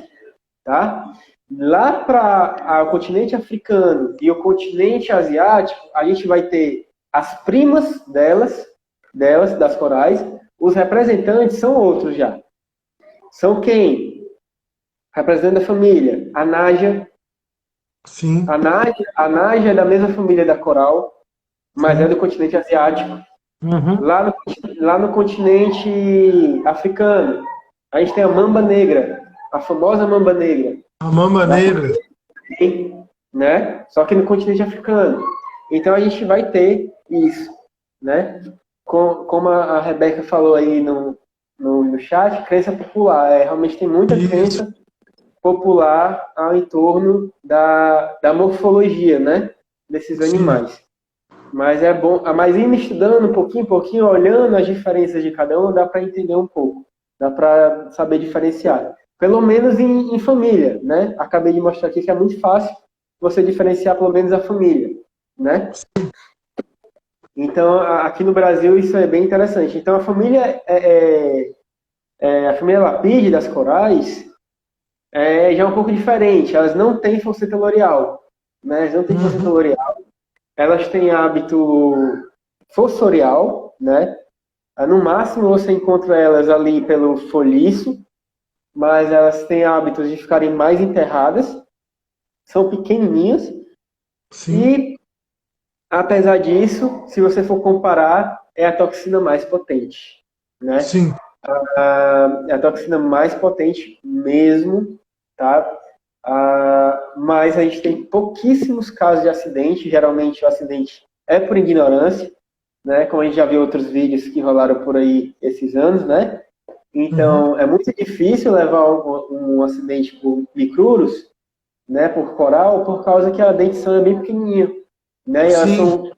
tá? Lá para o continente africano e o continente asiático, a gente vai ter as primas delas, das corais. Os representantes são outros já. São quem? Representante da família. A Naja. Sim. A Naja é da mesma família da coral, mas é do continente asiático. Uhum. Lá no continente africano, a gente tem a mamba negra, a famosa mamba negra. A mamba negra. Né? Só que no continente africano. Então a gente vai ter isso, né? Como a Rebeca falou aí no chat, crença popular. Realmente tem muita crença popular ao entorno da morfologia, né? Desses animais. Mas é bom, mas indo estudando um pouquinho, olhando as diferenças de cada um, dá para entender um pouco. Dá para saber diferenciar. Pelo menos em família, né? Acabei de mostrar aqui que é muito fácil você diferenciar pelo menos a família, né? Então, aqui no Brasil isso é bem interessante. Então, a família Lapide das corais já é um pouco diferente. Elas não têm fosseta loreal, né? Elas não têm placenta lureal. Elas têm hábito fossorial, né? No máximo você encontra elas ali pelo folhiço, mas elas têm hábitos de ficarem mais enterradas. São pequenininhas. Sim, E, apesar disso, se você for comparar, é a toxina mais potente, né? sim. É a toxina mais potente mesmo, tá? Mas a gente tem pouquíssimos casos de acidente. Geralmente o acidente é por ignorância, né? Como a gente já viu outros vídeos que rolaram por aí esses anos, né? Uhum. Então, é muito difícil levar um acidente por micruros, né? Por coral, por causa que a dentição é bem pequenininha, né? Sim.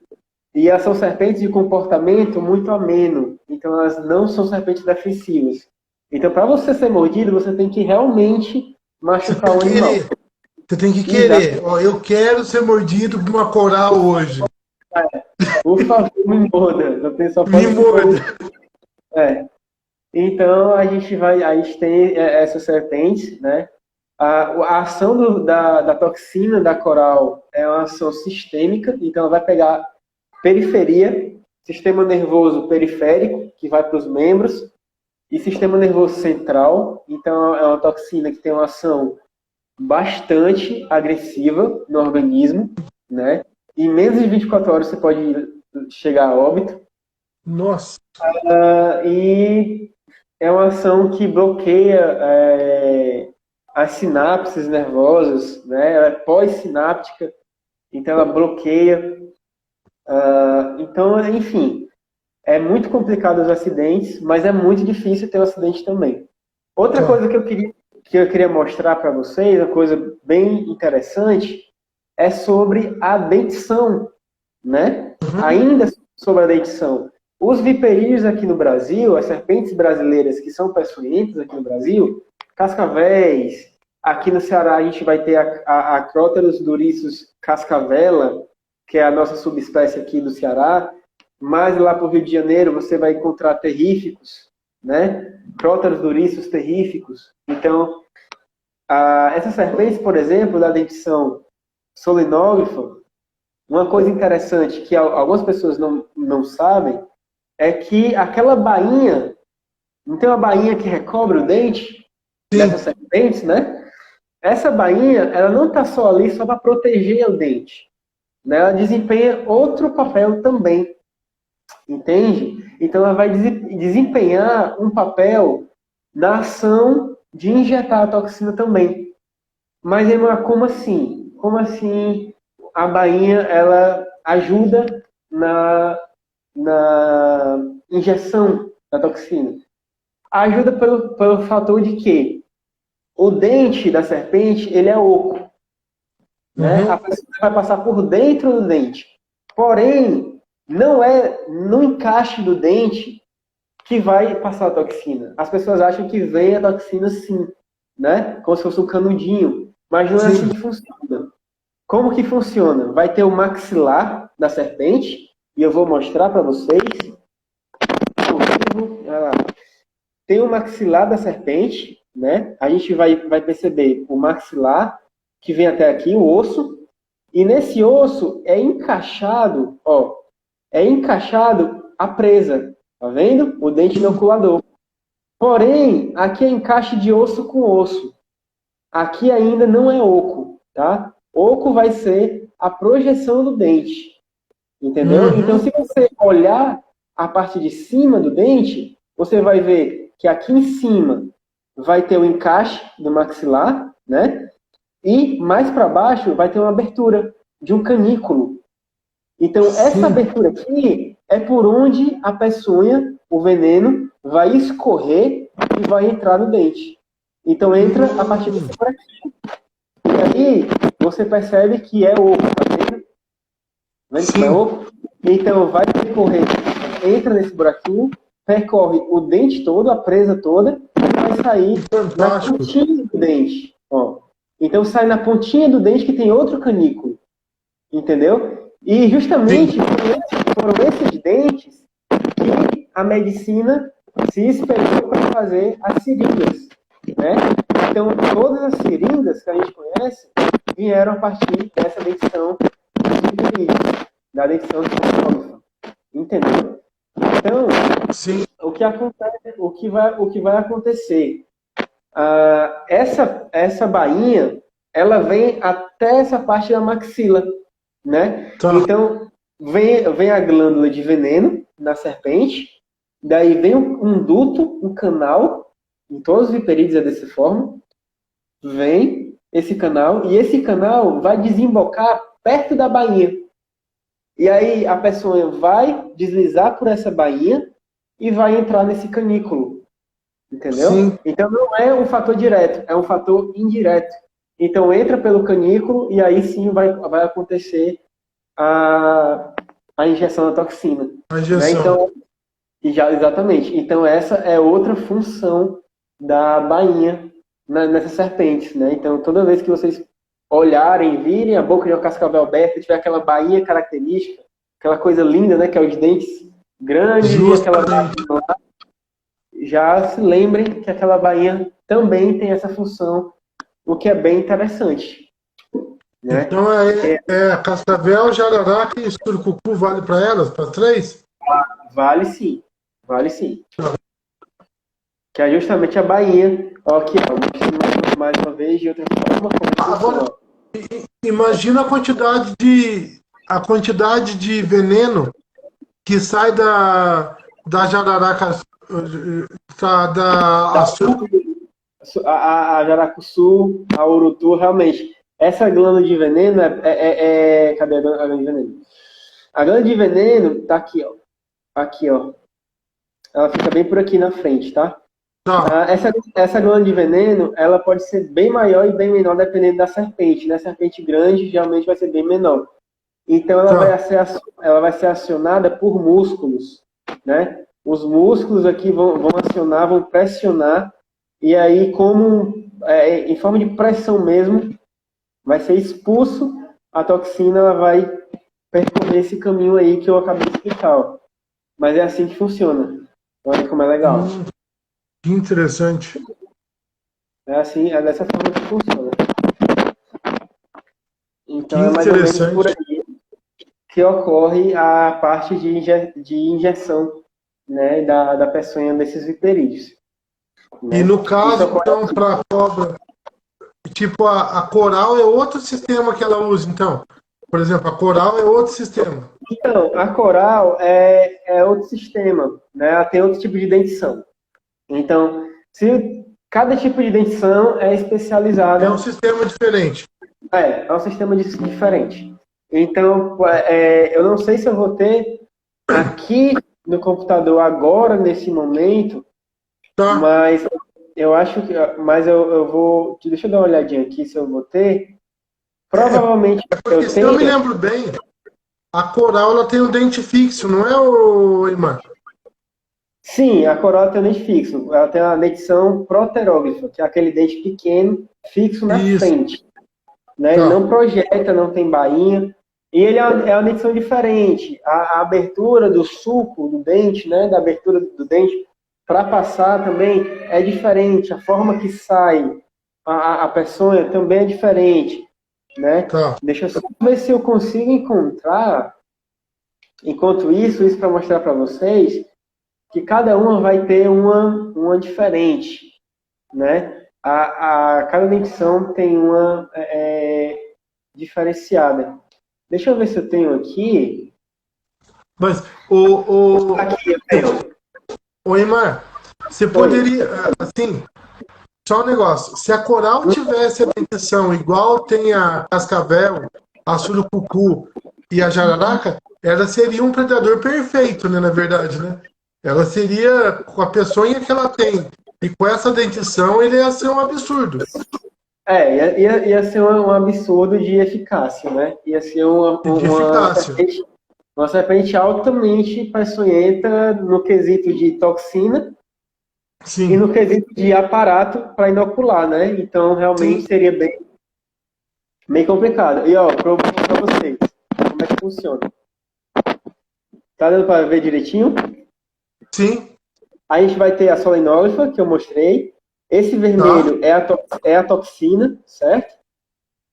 E elas são serpentes de comportamento muito ameno. Então, elas não são serpentes defensivas. Então, para você ser mordido, você tem que realmente Você machucar tem o que animal. querer. Você tem que Exato. querer. Ó, eu quero ser mordido por uma coral hoje. Por favor, me morda. Você só Me pode se for. morda. É. Então, a gente tem essas serpentes, né? A ação da toxina da coral é uma ação sistêmica, então ela vai pegar periferia, sistema nervoso periférico, que vai para os membros, e sistema nervoso central. Então, é uma toxina que tem uma ação bastante agressiva no organismo, né? Em menos de 24 horas você pode chegar a óbito. Nossa. E é uma ação que bloqueia as sinapses nervosas, né? Ela é pós-sináptica, então ela bloqueia. Então, enfim, é muito complicado os acidentes, mas é muito difícil ter um acidente também. Outra Tá. coisa que eu queria mostrar para vocês, uma coisa bem interessante, é sobre a dentição, né? Uhum. Ainda sobre a dentição. Os viperídeos aqui no Brasil, as serpentes brasileiras que são peçonhentas aqui no Brasil, cascavéis, aqui no Ceará a gente vai ter a Acróteros duriçus cascavela, que é a nossa subespécie aqui do Ceará, mas lá para o Rio de Janeiro você vai encontrar terríficos, né? Cróteros duriçus terríficos. Então, essas serpentes, por exemplo, da dentição solinógrafa, uma coisa interessante que algumas pessoas não sabem é que aquela bainha, não tem uma bainha que recobre o dente Sim. dessas serpentes, né? Essa bainha, ela não está só ali só para proteger o dente, né? Ela desempenha outro papel também, entende? Então ela vai desempenhar um papel na ação de injetar a toxina também. Mas, Emma, como assim? Como assim a bainha ela ajuda na injeção da toxina? Ajuda pelo fator de que o dente da serpente ele é oco, né? A Uhum. pessoa vai passar por dentro do dente. Porém, não é no encaixe do dente que vai passar a toxina. As pessoas acham que vem a toxina sim, né? Como se fosse um canudinho. Mas não é assim Sim. que funciona. Como que funciona? Vai ter o maxilar da serpente, e eu vou mostrar para vocês. Olha lá. Tem o maxilar da serpente, né? A gente vai perceber o maxilar, que vem até aqui, o osso, e nesse osso é encaixado, ó, é encaixado a presa, tá vendo? O dente inoculador. Porém, aqui é encaixe de osso com osso. Aqui ainda não é oco, tá? Oco vai ser a projeção do dente, entendeu? Então, Uhum. se você olhar a parte de cima do dente, você vai ver que aqui em cima vai ter o encaixe do maxilar, né? E mais para baixo vai ter uma abertura de um canículo. Então, essa Sim. abertura aqui é por onde a peçonha, o veneno, vai escorrer e vai entrar no dente. Então, entra a partir desse Hum. buraquinho. E aí, você percebe que é oco, tá vendo? Vendo como é Sim. oco? Então, vai percorrer, entra nesse buraquinho, percorre o dente todo, a presa toda, e vai sair na Fantástico. pontinha do dente. Ó. Então, sai na pontinha do dente que tem outro canículo. Entendeu? E Sim. justamente foram esses dentes que a medicina se espelhou para fazer as seringas, né? Então, todas as seringas que a gente conhece vieram a partir dessa dentição da dentição de fotógrafa. Entendeu? Então, Sim. o que acontece, o que vai acontecer? Essa bainha, ela vem até essa parte da maxila, né? Tá. Então, vem a glândula de veneno na serpente, daí vem um duto, um canal, em todos os viperídeos é dessa forma, vem esse canal, e esse canal vai desembocar perto da bainha. E aí a peçonha vai deslizar por essa bainha e vai entrar nesse canículo. Entendeu? Sim. Então não é um fator direto, é um fator indireto. Então entra pelo canículo e aí sim vai acontecer a injeção da toxina. A injeção. Né? Então, exatamente. Então essa é outra função da bainha nessas serpentes. Né? Então toda vez que vocês olharem, virem a boca de uma cascavel aberta, tiver aquela bainha característica, aquela coisa linda, né, que é os dentes grandes e aquela bainha lá, já se lembrem que aquela bainha também tem essa função, o que é bem interessante. Né? Então é cascavel, jararaca e surucucu vale para elas, para 3? Vale sim, vale sim. Que é justamente a bainha. Ó, aqui, ó, mostrando mais uma vez de outra forma. Agora, imagina a quantidade de veneno que sai da jararaca, da açúcar. A jaracuçu, a urutu, realmente. Essa glândula de veneno cadê a glândula de veneno? A glândula de veneno tá aqui, ó. Aqui, ó. Ela fica bem por aqui na frente, tá? Tá. Essa glândula de veneno, ela pode ser bem maior e bem menor dependendo da serpente, né? Serpente grande geralmente vai ser bem menor. Então ela vai ser acionada por músculos, né? Os músculos aqui vão acionar, vão pressionar, e aí em forma de pressão mesmo, vai ser expulso a toxina, ela vai percorrer esse caminho aí que eu acabei de explicar, ó. Mas é assim que funciona. Olha como é legal. Que interessante. É assim, é dessa forma que funciona. Então que é mais ou menos por aí que ocorre a parte de injeção, né, da peçonha desses viperídeos. Né? E no caso, então, para a cobra, tipo, a coral é outro sistema que ela usa, então? Por exemplo, a coral é outro sistema. Então, a coral é outro sistema, né? Ela tem outro tipo de dentição. Então, se cada tipo de dentição é especializado... É um sistema diferente. É um sistema diferente. Então, eu não sei se eu vou ter aqui no computador agora, nesse momento, Tá. mas eu acho que... Mas eu vou... Deixa eu dar uma olhadinha aqui se eu vou ter. Provavelmente porque se eu me lembro bem, a coral ela tem um dente fixo, não é, Imar? Sim, a coroa tem um dente fixo. Ela tem uma dentição proterógrafa, que é aquele dente pequeno, fixo na frente. Né? Ele não projeta, não tem bainha. E ele é uma dentição diferente. A abertura do sulco do dente, né, da abertura do dente, para passar também é diferente. A forma que sai a peçonha também é diferente. Né? Deixa eu só ver se eu consigo encontrar, enquanto isso para mostrar para vocês, que cada uma vai ter uma diferente. Né? Cada dentição tem uma diferenciada. Deixa eu ver se eu tenho aqui. Mas, Aqui eu tenho. Ô, Imar, você poderia, assim, só um negócio, se a coral tivesse a dentição igual tem a cascavel, a surucucu e a jararaca, ela seria um predador perfeito, né, na verdade, né? Ela seria, com a peçonha que ela tem, e com essa dentição, ele ia ser um absurdo. Ia ser um absurdo de eficácia, né? Ia ser uma serpente altamente peçonhenta no quesito de toxina. Sim. E no quesito de aparato para inocular, né? Então, realmente seria bem complicado. E, ó, para vocês, como é que funciona? Tá dando para ver direitinho? Sim. Aí a gente vai ter a solenógrafa, que eu mostrei. Esse vermelho é a toxina, certo?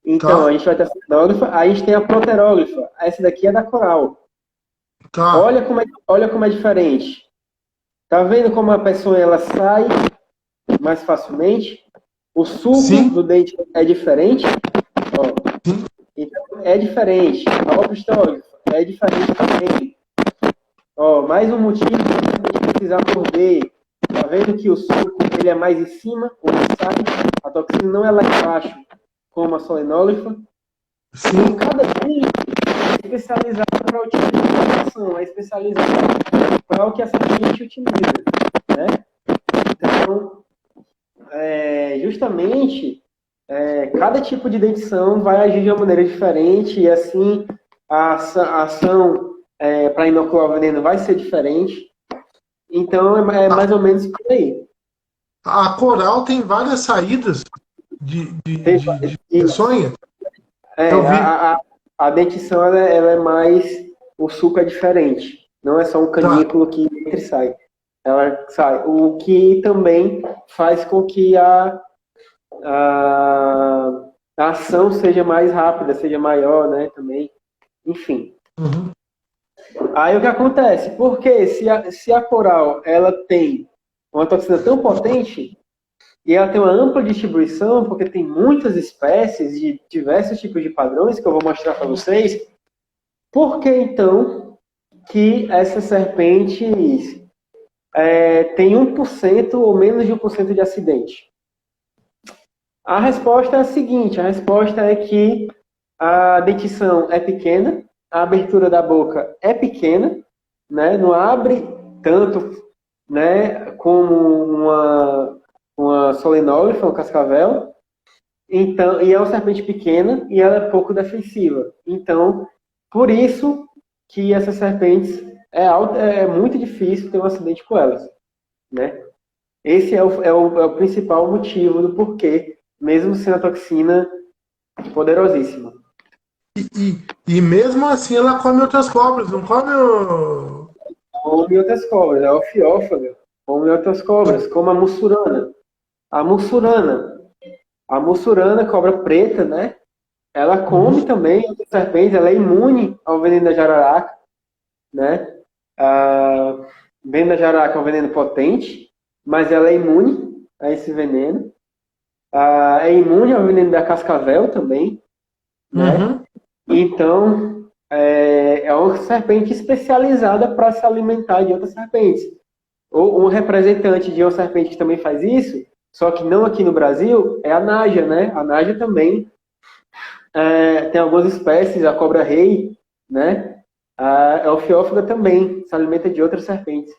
Então, a Tá, gente vai ter a solenógrafa, aí a gente tem a proterógrafa. Essa daqui é da coral. tá. Olha como é diferente. Tá vendo como a pessoa ela sai mais facilmente? O suco Sim, do dente é diferente. Ó, sim, então, é diferente. A obstólica é diferente também. Ó, mais um motivo para a gente precisar morder. Tá vendo que o suco ele é mais em cima, onde sai. A toxina não é lá embaixo, como a solenólifa. E sim. cada dente é especializado para o tipo de alimentação, é especializado para o que essa gente utiliza, né? Então, justamente, cada tipo de dentição vai agir de uma maneira diferente e assim a ação para inocular o veneno vai ser diferente. Então, é A, mais ou menos por aí. a coral tem várias saídas Tem- de sonha. Eu É, vi. a dentição ela é mais. O suco é diferente. Não é só um Tá. canículo que entra e sai. Ela sai. O que também faz com que a, a ação seja mais rápida, seja maior, né? Também. Enfim. Uhum. Aí o que acontece? Porque se a coral ela tem uma toxina tão potente e ela tem uma ampla distribuição, porque tem muitas espécies de diversos tipos de padrões que eu vou mostrar para vocês, por que então que essas serpentes têm 1% ou menos de 1% de acidente? A resposta é a seguinte: a resposta é que a dentição é pequena, a abertura da boca é pequena, né? Não abre tanto, né, como uma solenógrafa, um cascavel. Então, e é uma serpente pequena e ela é pouco defensiva. Então, por isso que essas serpentes é muito difícil ter um acidente com elas, né? Esse é o principal motivo do porquê, mesmo sendo a toxina poderosíssima. E mesmo assim ela come outras cobras, não come o. Come outras cobras, a alfiófaga, come outras cobras, como a mussurana. A mussurana, a mussurana, cobra preta, né? Ela come Uhum. também outras serpentes, ela é imune ao veneno da jararaca, né? O veneno da jararaca é um veneno potente, mas ela é imune a esse veneno. É imune ao veneno da cascavel também, né? Uhum. Então, é uma serpente especializada para se alimentar de outras serpentes. Ou um representante de uma serpente que também faz isso, só que não aqui no Brasil, é a naja, né? A naja também tem algumas espécies, a cobra-rei, né? A elfiófaga também se alimenta de outras serpentes.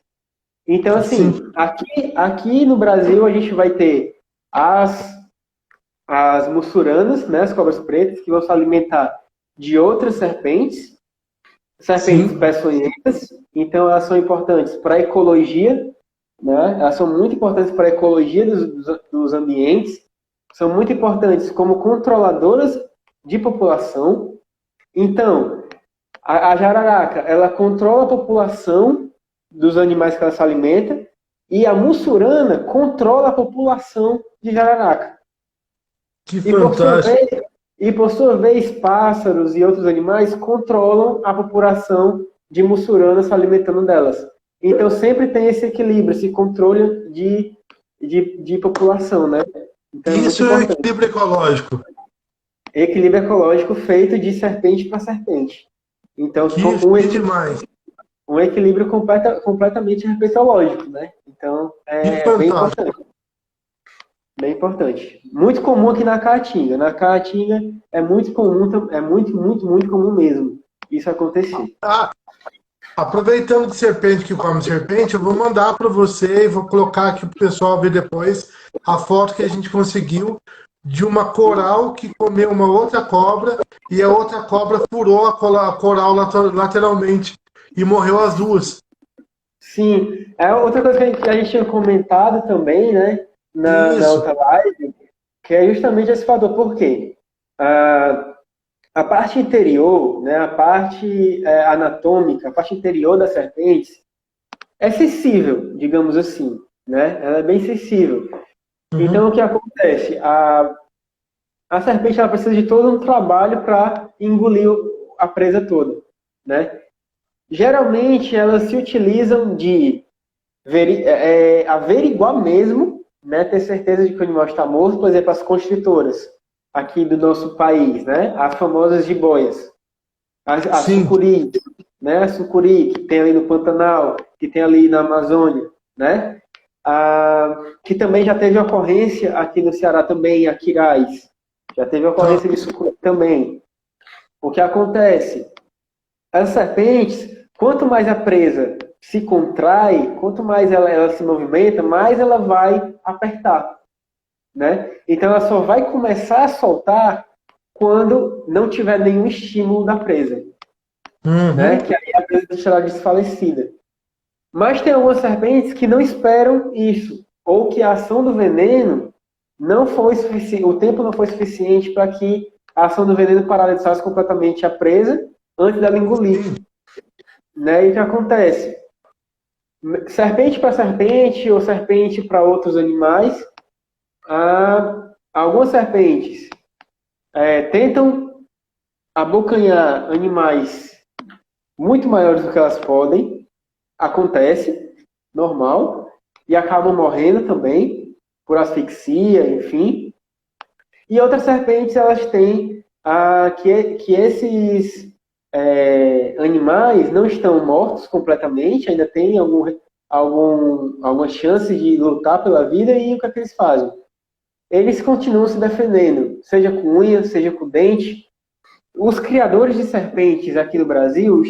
Então, Sim, assim, aqui no Brasil a gente vai ter as, as mussuranas, né? As cobras pretas, que vão se alimentar de outras serpentes sim. peçonhentas. Então, elas são importantes para a ecologia, né? Elas são muito importantes para a ecologia dos ambientes, são muito importantes como controladoras de população. Então, a jararaca, ela controla a população dos animais que ela se alimenta e a mussurana controla a população de jararaca. Que E por sua fantástico. vez, pássaros e outros animais controlam a população de mussurana se alimentando delas. Então sempre tem esse equilíbrio, esse controle de população, né? Então é muito Isso é o importante. equilíbrio ecológico. Equilíbrio ecológico feito de serpente para serpente. Então, Que demais. um equilíbrio completamente herpetológico, né? Então, Que é bem fantástico. importante. Bem importante. Muito comum aqui na Caatinga. Na Caatinga é muito comum, é muito comum mesmo isso acontecer. Ah, aproveitando de serpente que come serpente, eu vou mandar para você e vou colocar aqui para o pessoal ver depois a foto que a gente conseguiu de uma coral que comeu uma outra cobra e a outra cobra furou a coral lateralmente e morreu as duas. Sim, é outra coisa que a gente tinha comentado também, né, na Isso. outra live, que é justamente esse fator. Por quê? A parte interior, né, a parte anatômica, a parte interior das serpentes é sensível, digamos assim, né? Ela é bem sensível. Então, Uhum. o que acontece? a serpente ela precisa de todo um trabalho para engolir a presa toda, né? Geralmente elas se utilizam de averiguar mesmo, né? Ter certeza de que o animal está morto, por exemplo, as constritoras aqui do nosso país, né? As famosas jiboias, a Sim. sucuri, né? A sucuri que tem ali no Pantanal, que tem ali na Amazônia, né? Que também já teve ocorrência aqui no Ceará também, em Aquiraz. Já teve Tá. ocorrência de sucuri também. O que acontece? As serpentes, quanto mais a presa se contrai, quanto mais ela se movimenta, mais ela vai apertar, né? Então ela só vai começar a soltar quando não tiver nenhum estímulo da presa, né? Uhum. Que aí a presa será desfalecida. Mas tem algumas serpentes que não esperam isso, ou que a ação do veneno não foi suficiente, o tempo não foi suficiente para que a ação do veneno paralisasse completamente a presa antes dela engolir, né? E o que acontece? Serpente para serpente ou serpente para outros animais, algumas serpentes tentam abocanhar animais muito maiores do que elas podem, acontece, normal, e acabam morrendo também, por asfixia, enfim. E outras serpentes, elas têm que esses animais não estão mortos completamente, ainda tem alguma chance de lutar pela vida, e o que é que eles fazem? Eles continuam se defendendo, seja com unha, seja com dente. Os criadores de serpentes aqui no Brasil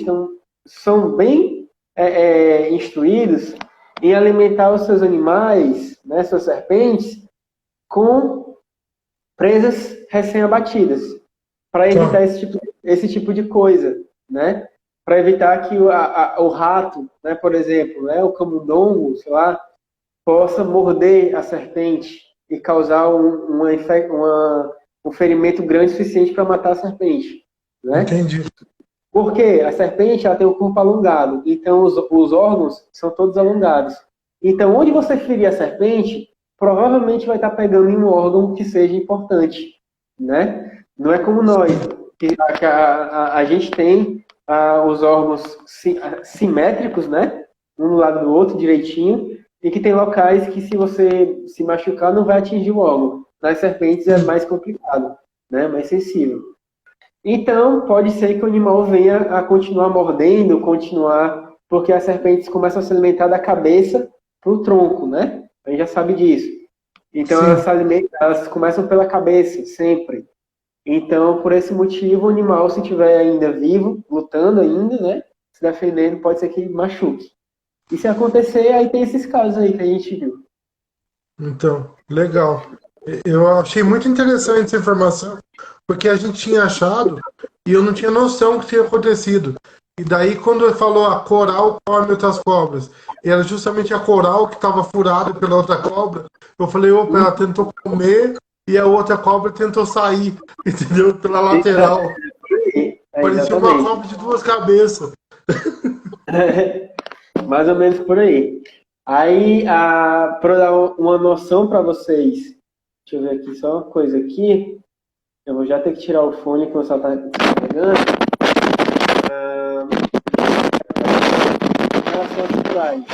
são bem instruídos em alimentar os seus animais, né, suas serpentes, com presas recém-abatidas, para evitar Tá. esse tipo de coisa, né? Para evitar que o rato, né, por exemplo, né, o camundongo, sei lá, possa morder a serpente e causar um ferimento grande o suficiente para matar a serpente, né? Entendi. Porque a serpente ela tem o corpo alongado, então os órgãos são todos alongados. Então, onde você ferir a serpente, provavelmente vai estar pegando em um órgão que seja importante, né? Não é como nós, que a gente tem os órgãos simétricos, né? Um do lado do outro, direitinho, e que tem locais que se você se machucar não vai atingir o órgão. Nas serpentes é Sim. mais complicado, né? Mais sensível. Então, pode ser que o animal venha a continuar mordendo, porque as serpentes começam a se alimentar da cabeça para o tronco, né? A gente já sabe disso. Então, Sim. elas começam pela cabeça, sempre. Então, por esse motivo, o animal, se estiver ainda vivo, lutando ainda, né? Se defendendo, pode ser que machuque. E se acontecer, aí tem esses casos aí que a gente viu. Então, legal. Eu achei muito interessante essa informação, porque a gente tinha achado e eu não tinha noção que tinha acontecido. E daí, quando ele falou a coral come outras cobras, e era justamente a coral que estava furada pela outra cobra, eu falei, opa, ela tentou comer e a outra cobra tentou sair, entendeu? Pela lateral. Parecia uma Exatamente. cobra de duas cabeças. Mais ou menos por aí. Aí, para dar uma noção para vocês, deixa eu ver aqui só uma coisa aqui. Eu vou já ter que tirar o fone que o celular está pegando. Em relação às corais.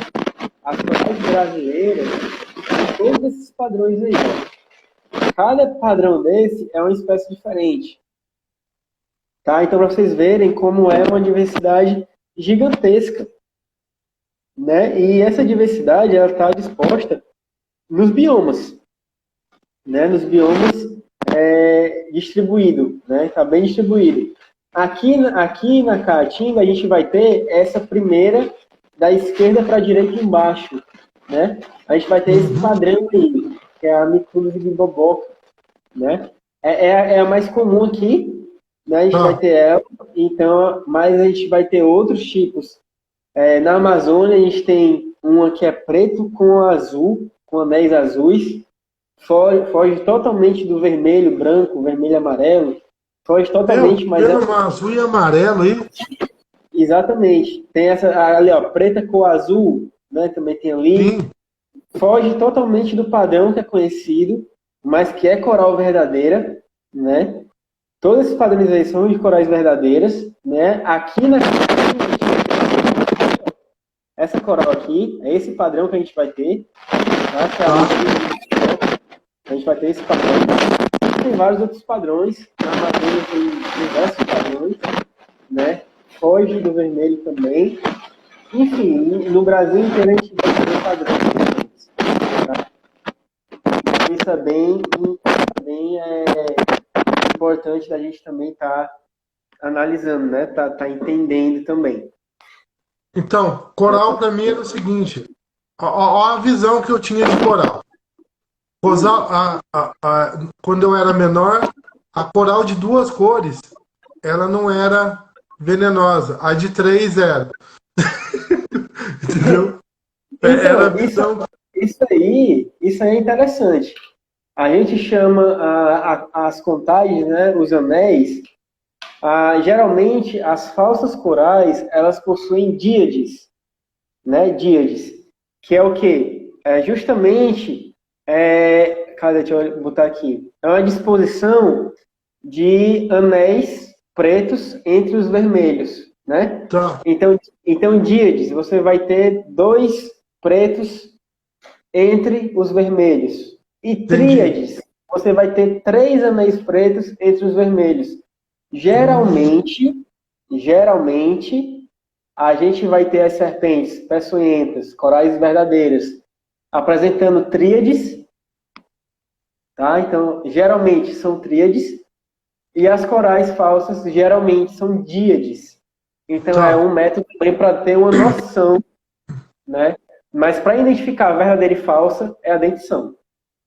As corais brasileiras têm todos esses padrões aí. Cada padrão desse é uma espécie diferente. Tá? Então, para vocês verem como é uma diversidade gigantesca. Né? E essa diversidade ela está disposta nos biomas, né? Nos biomas distribuído, né? Está bem distribuído. Aqui na Caatinga a gente vai ter essa primeira da esquerda para a direita embaixo, né? A gente vai ter esse padrão aí, que é a microse de boboca, né? É a mais comum aqui, né? A gente vai ter ela, então, mas a gente vai ter outros tipos. Na Amazônia, a gente tem uma que é preto com azul, com anéis azuis. Foge totalmente do vermelho, branco, vermelho e amarelo. Foge totalmente, mas Pelo azul e amarelo aí. exatamente. Tem essa ali, ó, preta com azul, né? Também tem ali. Sim. Foge totalmente do padrão que é conhecido, mas que é coral verdadeira, né? Todos esses padrões aí são de corais verdadeiras, né? Aqui na essa coral aqui, é esse padrão que a gente vai ter, tá? A gente vai ter esse padrão. Tem vários outros padrões, na madeira tem diversos padrões, né? Foge do vermelho também. Enfim, no Brasil inteiro a gente vai ter padrões diferentes, tá? Isso é bem importante da gente também estar analisando, né? Tá entendendo também. Então, coral para mim era o seguinte, ó a visão que eu tinha de coral. Quando eu era menor, a coral de 2 cores, ela não era venenosa. A de 3 era. Entendeu? Era a Então, visão. isso aí é interessante. A gente chama as contagens, né, os anéis, geralmente as falsas corais, elas possuem díades, né, díades, que é o quê? É justamente, cadê, deixa eu botar aqui, é uma disposição de anéis pretos entre os vermelhos, né? Tá. Então díades, você vai ter 2 pretos entre os vermelhos. E tríades, você vai ter 3 anéis pretos entre os vermelhos. Geralmente, a gente vai ter as serpentes peçonhentas, corais verdadeiras, apresentando tríades, tá? Então, geralmente são tríades, e as corais falsas geralmente são díades. Então, Tá. é um método também para ter uma noção, né? Mas para identificar a verdadeira e falsa é a dentição,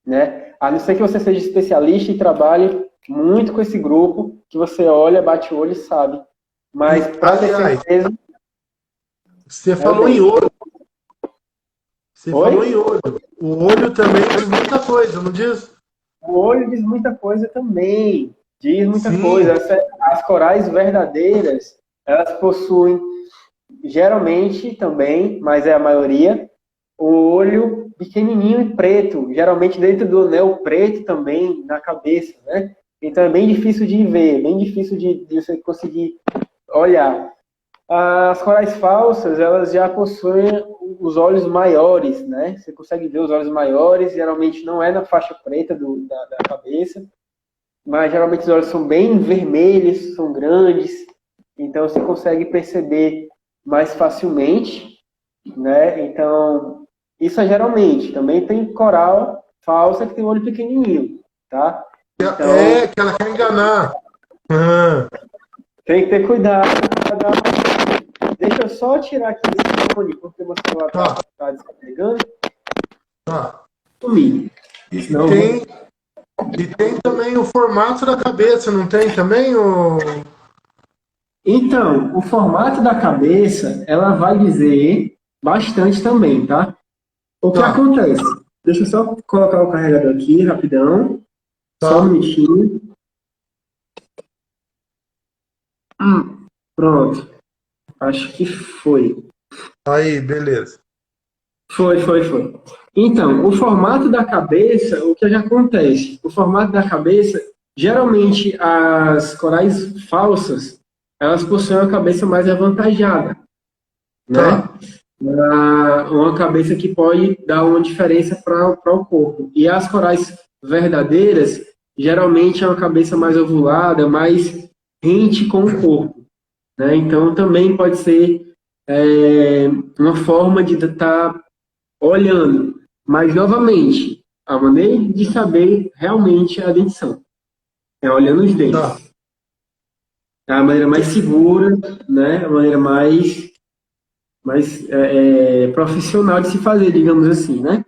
né? A não ser que você seja especialista e trabalhe muito com esse grupo, que você olha, bate o olho e sabe. Mas para ter certeza... Você falou em olho. Você falou em olho. O olho também diz muita coisa, não diz? O olho diz muita coisa também. Diz muita Sim. coisa. As corais verdadeiras, elas possuem, geralmente também, mas é a maioria, o olho pequenininho e preto, geralmente dentro do anel preto também, na cabeça, né? Então é bem difícil de ver, bem difícil de você conseguir olhar. As corais falsas, elas já possuem os olhos maiores, né? Você consegue ver os olhos maiores, geralmente não é na faixa preta da cabeça, mas geralmente os olhos são bem vermelhos, são grandes, então você consegue perceber mais facilmente, né? Então, isso é geralmente. Também tem coral falsa que tem olho pequenininho, tá? Então, que ela quer enganar. tem que ter cuidado. Deixa eu só tirar aqui esse fone, porque meu celular tá descarregando. Tá. Sumir. E tem também o formato da cabeça, não tem também? Então, o formato da cabeça, ela vai dizer bastante também, tá? O que acontece? Deixa eu só colocar o carregador aqui, rapidão. Tá. Só um minutinho. Pronto. Acho que foi. Aí, beleza. Foi. Então, o formato da cabeça, o que acontece? O formato da cabeça, geralmente as corais falsas, elas possuem uma cabeça mais avantajada, né? Uma cabeça que pode dar uma diferença para o corpo. E as corais verdadeiras, geralmente é uma cabeça mais ovulada, mais rente com o corpo, né? Então, também pode ser uma forma de estar olhando. Mas, novamente, a maneira de saber realmente a dentição é olhando os dentes. É a maneira mais segura, né? A maneira mais profissional de se fazer, digamos assim, né?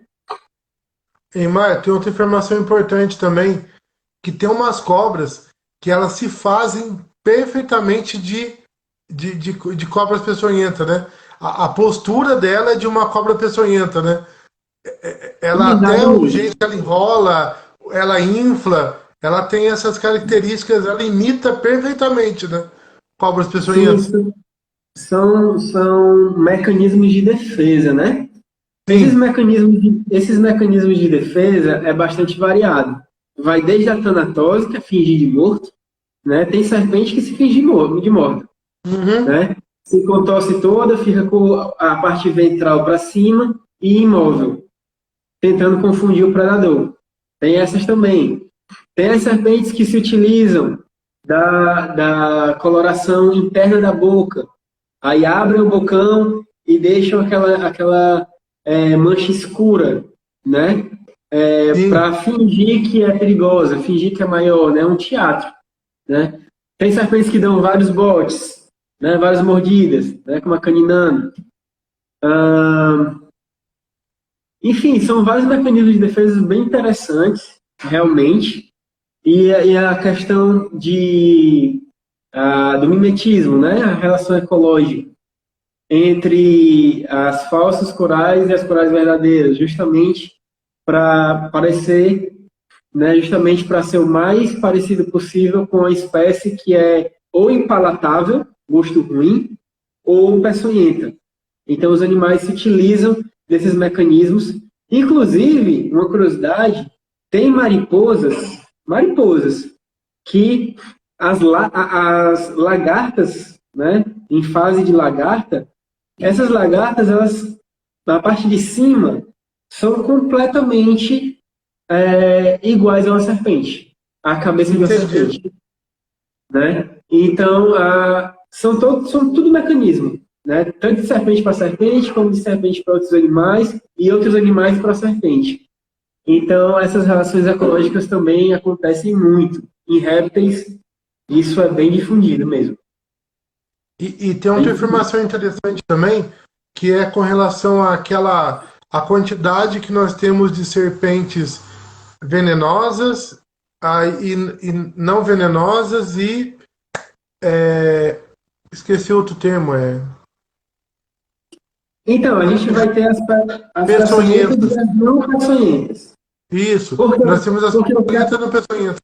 E, Mar, tem outra informação importante também, que tem umas cobras que elas se fazem perfeitamente de cobras peçonhentas, né? A postura dela é de uma cobra peçonhenta, né? Ela até o jeito que ela enrola, ela infla, ela tem essas características, ela imita perfeitamente, né? Cobras peçonhentas. Sim, são mecanismos de defesa, né? Sim. Esses mecanismos de defesa é bastante variado. vai desde a tanatose, que é fingir de morto, né? Tem serpente que se finge de morto, né? Se contorce toda, fica com a parte ventral para cima e imóvel, tentando confundir o predador. Tem essas também. Tem as serpentes que se utilizam da coloração interna da boca. Aí abrem o bocão e deixam aquela mancha escura, né? Para fingir que é perigosa, fingir que é maior, né? Um teatro, né? Tem serpentes que dão vários botes, né? Várias mordidas, né? Como a caninana. Enfim, são vários mecanismos de defesa bem interessantes, realmente. E a questão do mimetismo, né? A relação ecológica entre as falsas corais e as corais verdadeiras, justamente para parecer, né? Justamente para ser o mais parecido possível com a espécie que é ou impalatável, gosto ruim, ou peçonhenta. Então, os animais se utilizam desses mecanismos. Inclusive, uma curiosidade, tem mariposas que as lagartas, né, em fase de lagarta, essas lagartas, elas, na parte de cima, são completamente iguais a uma serpente, a cabeça de uma serpente, né? Então, são tudo mecanismo, né? Tanto de serpente para serpente, como de serpente para outros animais, e outros animais para serpente. Então, essas relações ecológicas também acontecem muito. Em répteis, isso é bem difundido mesmo. E tem outra informação interessante também, que é com relação a quantidade que nós temos de serpentes venenosas e não venenosas e esqueci outro termo, Então, a gente vai ter as peçonhentas e as não peçonhentas. Isso, nós temos as peçonhentas e não peçonhentas.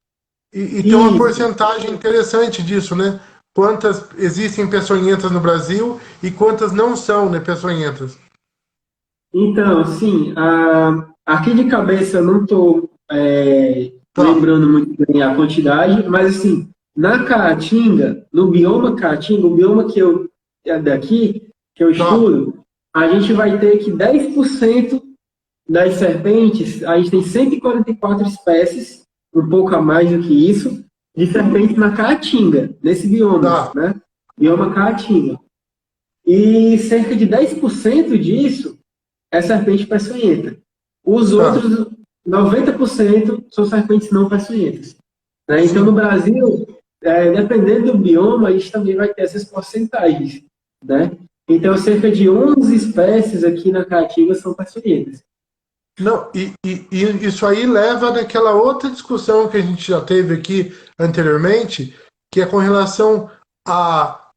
E tem uma porcentagem interessante disso, né? Quantas existem peçonhentas no Brasil e quantas não são, né, peçonhentas. Então, sim, aqui de cabeça eu não estou lembrando muito bem a quantidade, mas assim, na Caatinga, no bioma Caatinga, o bioma que eu estudo, a gente vai ter que 10% das serpentes, a gente tem 144 espécies, um pouco a mais do que isso, de serpentes na Caatinga, nesse bioma, né? Bioma Caatinga. E cerca de 10% disso é serpente peçonhenta. Os outros 90% são serpentes não peçonhentas. Né? Então, no Brasil, dependendo do bioma, a gente também vai ter essas porcentagens. Né? Então, cerca de 11 espécies aqui na Caatinga são peçonhentas. Não, e isso aí leva naquela outra discussão que a gente já teve aqui anteriormente, que é com relação à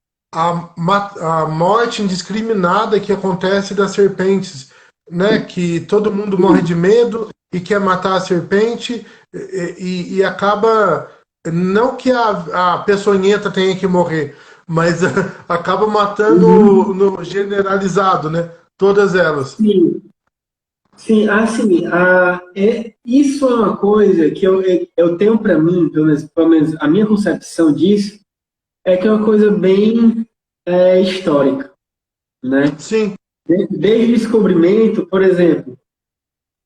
morte indiscriminada que acontece das serpentes, né? Que todo mundo morre de medo e quer matar a serpente e acaba, não que a peçonhenta tenha que morrer, mas acaba matando no generalizado, né? Todas elas. Sim. Sim, assim, isso é uma coisa que eu tenho para mim, pelo menos a minha concepção disso, é que é uma coisa bem histórica, né? Sim. Desde o descobrimento, por exemplo,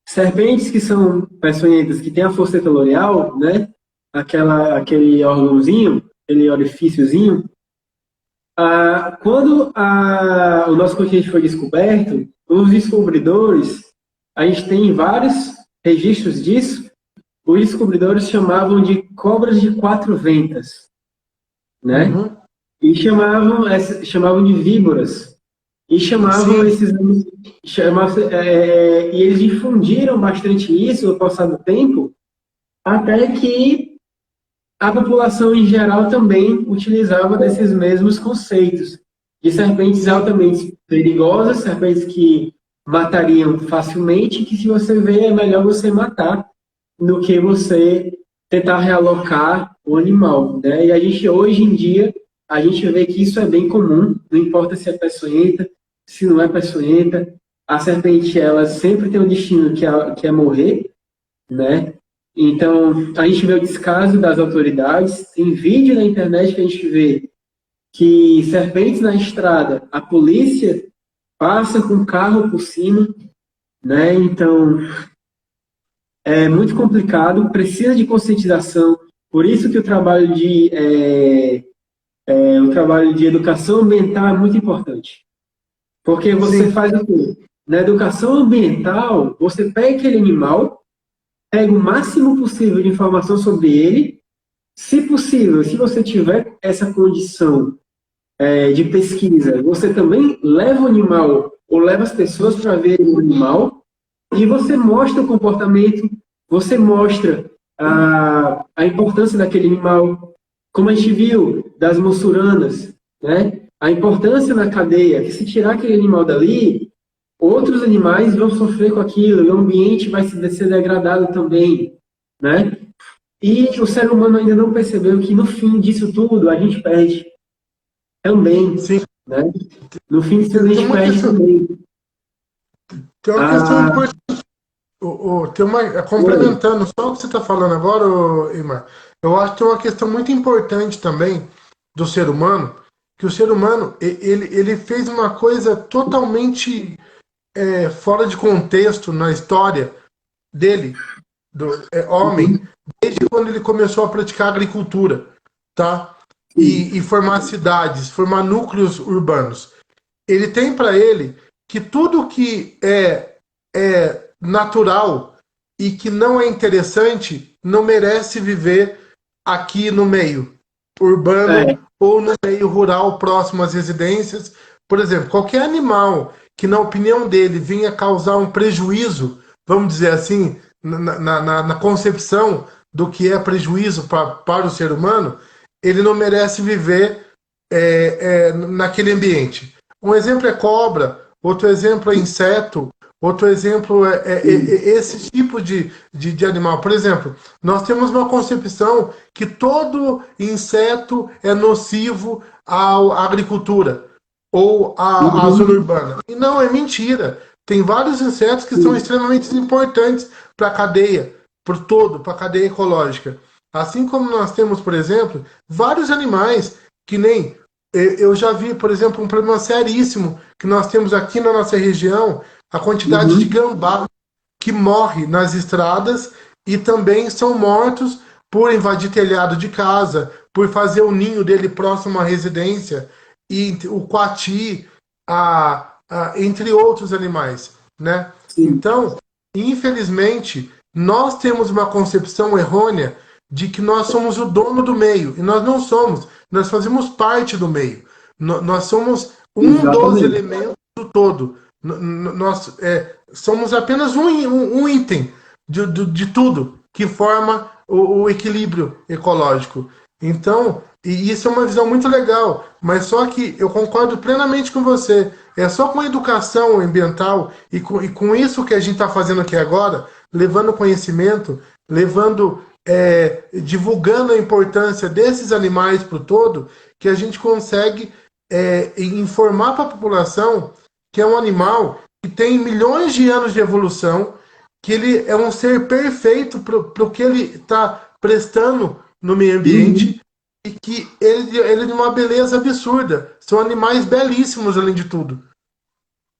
serpentes que são peçonhentas, que têm a fosseta loreal, né? Aquele órgãozinho, aquele orifíciozinho, quando o nosso continente foi descoberto, os descobridores, a gente tem vários registros disso. Os descobridores chamavam de cobras de 4 ventas, né? E chamavam de víboras. E chamavam e eles difundiram bastante isso no passar do tempo, até que a população em geral também utilizava desses mesmos conceitos de serpentes altamente perigosas, serpentes que matariam facilmente, que se você vê é melhor você matar do que você tentar realocar o animal, né? E a gente, hoje em dia, a gente vê que isso é bem comum, não importa se é peçonhenta, se não é peçonhenta, a serpente, ela sempre tem um destino que é morrer, né? Então, a gente vê o descaso das autoridades. Tem vídeo na internet que a gente vê que serpentes na estrada, a polícia passa com o carro por cima, né? Então, é muito complicado, precisa de conscientização. Por isso que o trabalho de educação ambiental é muito importante. Porque você faz o quê? Na educação ambiental, você pega aquele animal, pega o máximo possível de informação sobre ele. Se possível, se você tiver essa condição de pesquisa, você também leva o animal ou leva as pessoas para ver o animal e você mostra o comportamento, você mostra a importância daquele animal, como a gente viu das mussuranas, né? A importância na cadeia, que se tirar aquele animal dali, outros animais vão sofrer com aquilo, e o ambiente vai ser degradado também, né? E o ser humano ainda não percebeu que no fim disso tudo a gente perde também, Sim. né? No fim disso a gente perde também. Tem uma questão importante. Complementando só o que você está falando agora, Imar, eu acho que tem uma questão muito importante também do ser humano, que o ser humano ele fez uma coisa totalmente fora de contexto na história dele, do homem, desde quando ele começou a praticar agricultura, tá? E formar cidades, formar núcleos urbanos. Ele tem para ele que tudo que é natural e que não é interessante não merece viver aqui no meio urbano ou no meio rural próximo às residências. Por exemplo, qualquer animal que na opinião dele venha causar um prejuízo, vamos dizer assim, na concepção do que é prejuízo para o ser humano, ele não merece viver naquele ambiente. Um exemplo é cobra, outro exemplo é inseto, outro exemplo é esse tipo de animal. Por exemplo, nós temos uma concepção que todo inseto é nocivo à agricultura ou à zona urbana. E não, é mentira. Tem vários insetos que são extremamente importantes para a cadeia, para a cadeia ecológica. Assim como nós temos, por exemplo, vários animais que nem... Eu já vi, por exemplo, um problema seríssimo que nós temos aqui na nossa região, a quantidade de gambá que morre nas estradas e também são mortos por invadir telhado de casa, por fazer o ninho dele próximo à residência, e o coati, entre outros animais, né? Então, infelizmente, nós temos uma concepção errônea de que nós somos o dono do meio, e nós não somos, nós fazemos parte do meio, nós somos dos elementos do todo, nós somos apenas um item de tudo que forma o equilíbrio ecológico. Então, e isso é uma visão muito legal, mas só que eu concordo plenamente com você, é só com a educação ambiental e com isso que a gente está fazendo aqui agora, levando conhecimento, divulgando a importância desses animais para o todo, que a gente consegue informar para a população que é um animal que tem milhões de anos de evolução, que ele é um ser perfeito para o que ele está prestando no meio ambiente, e que ele é de uma beleza absurda. São animais belíssimos, além de tudo.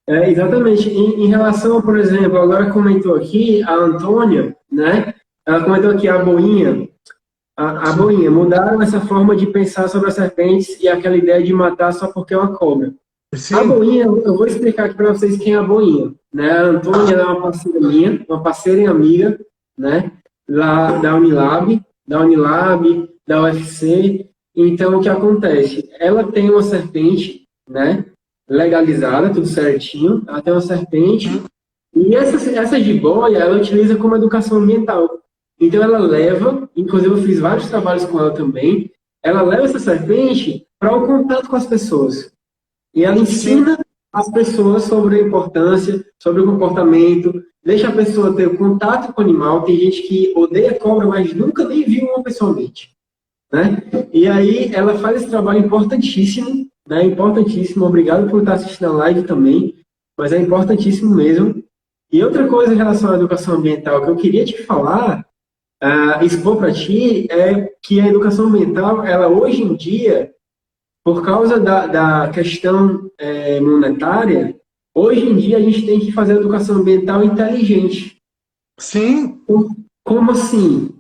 Exatamente. Em relação, por exemplo, agora comentou aqui a Antônia, né? Ela comentou aqui a boinha. A boinha, mudaram essa forma de pensar sobre as serpentes e aquela ideia de matar só porque é uma cobra. Sim. A boinha, eu vou explicar aqui para vocês quem é a boinha. Né? A Antônia é uma parceira minha, uma parceira e amiga, né? Lá da Unilab, da UFC. Então, o que acontece? Ela tem uma serpente, né? Legalizada, tudo certinho. Ela tem uma serpente. E essa jiboia, ela utiliza como educação ambiental. Então, ela leva, inclusive eu fiz vários trabalhos com ela também, ela leva essa serpente para o contato com as pessoas. E ela ensina as pessoas sobre a importância, sobre o comportamento, deixa a pessoa ter o contato com o animal. Tem gente que odeia cobra, mas nunca nem viu uma pessoalmente. Né? E aí ela faz esse trabalho importantíssimo, né? Importantíssimo. Obrigado por estar assistindo a live também, mas é importantíssimo mesmo. E outra coisa em relação à educação ambiental que eu queria te falar expor para ti é que a educação ambiental, ela hoje em dia, por causa da questão monetária, hoje em dia a gente tem que fazer a educação ambiental inteligente. Sim, Como assim?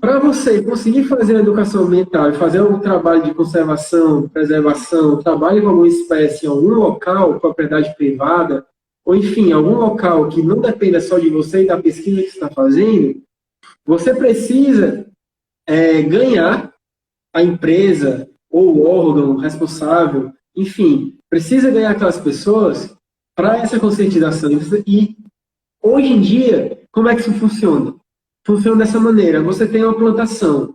Para você conseguir fazer a educação ambiental e fazer um trabalho de conservação, preservação, trabalho com alguma espécie em algum local, propriedade privada, ou enfim, algum local que não dependa só de você e da pesquisa que você está fazendo, você precisa ganhar a empresa ou o órgão responsável, enfim, precisa ganhar aquelas pessoas para essa conscientização. E hoje em dia, como é que isso funciona? Funciona dessa maneira: você tem uma plantação,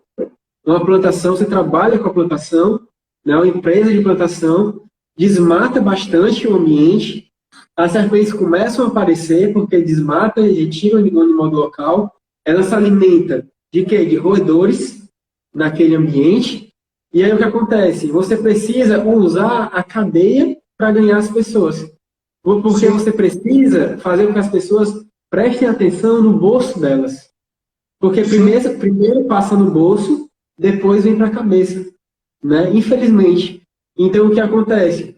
você trabalha com a plantação, né, uma empresa de plantação, desmata bastante o ambiente, as serpentes começam a aparecer porque desmata e tira o animal do local, ela se alimenta de quê? De roedores naquele ambiente, e aí o que acontece? Você precisa usar a cadeia para ganhar as pessoas, porque sim, você precisa fazer com que as pessoas prestem atenção no bolso delas. Porque sim, primeiro passa no bolso, depois vem para a cabeça, né? Infelizmente. Então, o que acontece?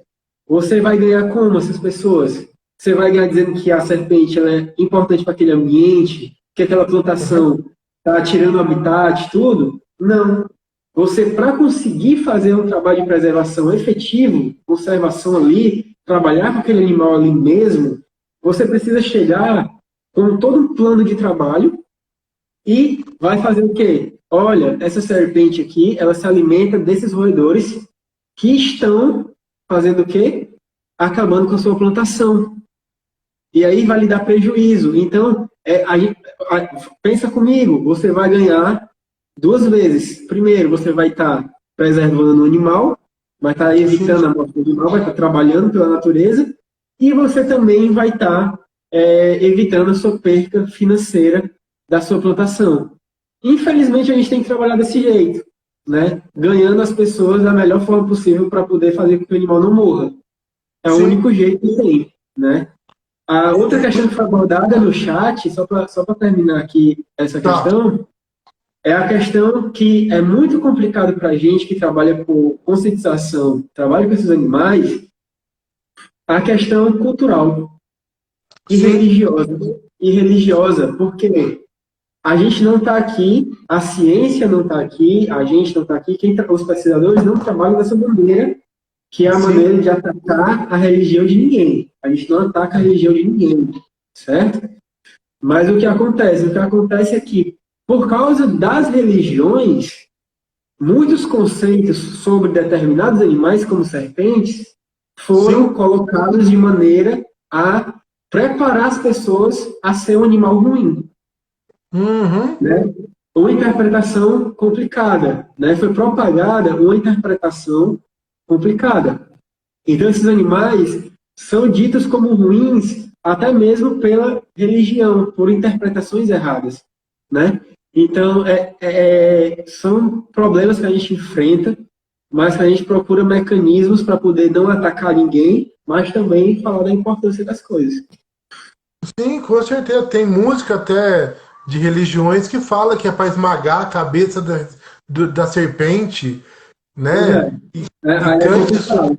Você vai ganhar como essas pessoas? Você vai ganhar dizendo que a serpente ela é importante para aquele ambiente, que aquela uhum, plantação está tirando o habitat, tudo? Não. Você, para conseguir fazer um trabalho de preservação efetivo, conservação ali, trabalhar com aquele animal ali mesmo, você precisa chegar com todo um plano de trabalho e vai fazer o quê? Olha, essa serpente aqui, ela se alimenta desses roedores que estão fazendo o quê? Acabando com a sua plantação. E aí vai lhe dar prejuízo. Então, pensa comigo, você vai ganhar duas vezes. Primeiro, você vai estar preservando o animal, vai estar sim, evitando a morte do animal, vai estar trabalhando pela natureza, e você também vai estar evitando a sua perca financeira da sua plantação. Infelizmente, a gente tem que trabalhar desse jeito, né? Ganhando as pessoas da melhor forma possível para poder fazer com que o animal não morra. É o sim. único jeito que tem, né? A outra questão que foi abordada no chat, só para terminar aqui essa Tá. questão, é a questão que é muito complicado para a gente que trabalha com conscientização, trabalha com esses animais, a questão cultural e Sim, religiosa. E religiosa, porque a gente não está aqui, a ciência não está aqui, a gente não está aqui, os pesquisadores não trabalham dessa maneira, que é a sim, maneira de atacar a religião de ninguém. A gente não ataca a religião de ninguém, certo? Mas o que acontece? O que acontece é que, por causa das religiões, muitos conceitos sobre determinados animais, como serpentes, foram sim. colocados de maneira a preparar as pessoas a ser um animal ruim, Uhum. né? Uma interpretação complicada, né? Foi propagada uma interpretação complicada. Então, esses animais são ditos como ruins até mesmo pela religião, por interpretações erradas, né? Então, são problemas que a gente enfrenta, mas que a gente procura mecanismos para poder não atacar ninguém, mas também falar da importância das coisas. Sim, com certeza. Tem música até de religiões que fala que é para esmagar a cabeça da serpente, Pois é, né? E aí é cante, complicado.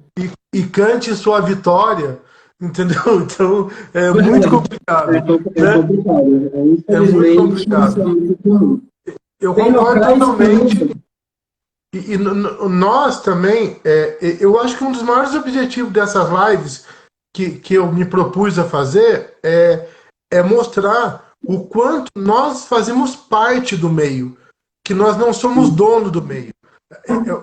e cante sua vitória, entendeu? Então é muito complicado, É né? complicado. É muito Infelizmente, isso é complicado. muito comum. Eu Tem concordo locais que totalmente. usam. Nós também, eu acho que um dos maiores objetivos dessas lives que eu me propus a fazer é mostrar o quanto nós fazemos parte do meio, que nós não somos dono do meio.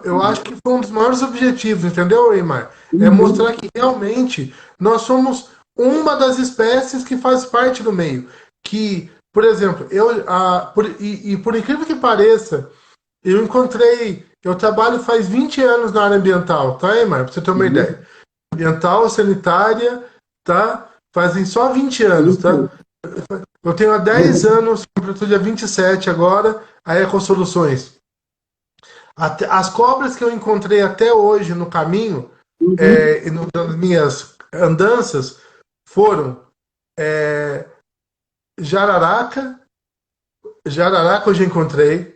Eu acho que foi um dos maiores objetivos, entendeu, Eimar? É Uhum. mostrar que realmente nós somos uma das espécies que faz parte do meio. Que, por exemplo, por incrível que pareça, eu trabalho faz 20 anos na área ambiental, tá, Eimar? Pra você ter uma ideia. Uhum. Ambiental, sanitária, tá? Fazem só 20 anos, tá? Isso. Eu tenho há 10 anos, completo dia 27 agora, a Ecosoluções. As cobras que eu encontrei até hoje no caminho, Uhum. nas minhas andanças, foram jararaca, Jararaca eu já encontrei.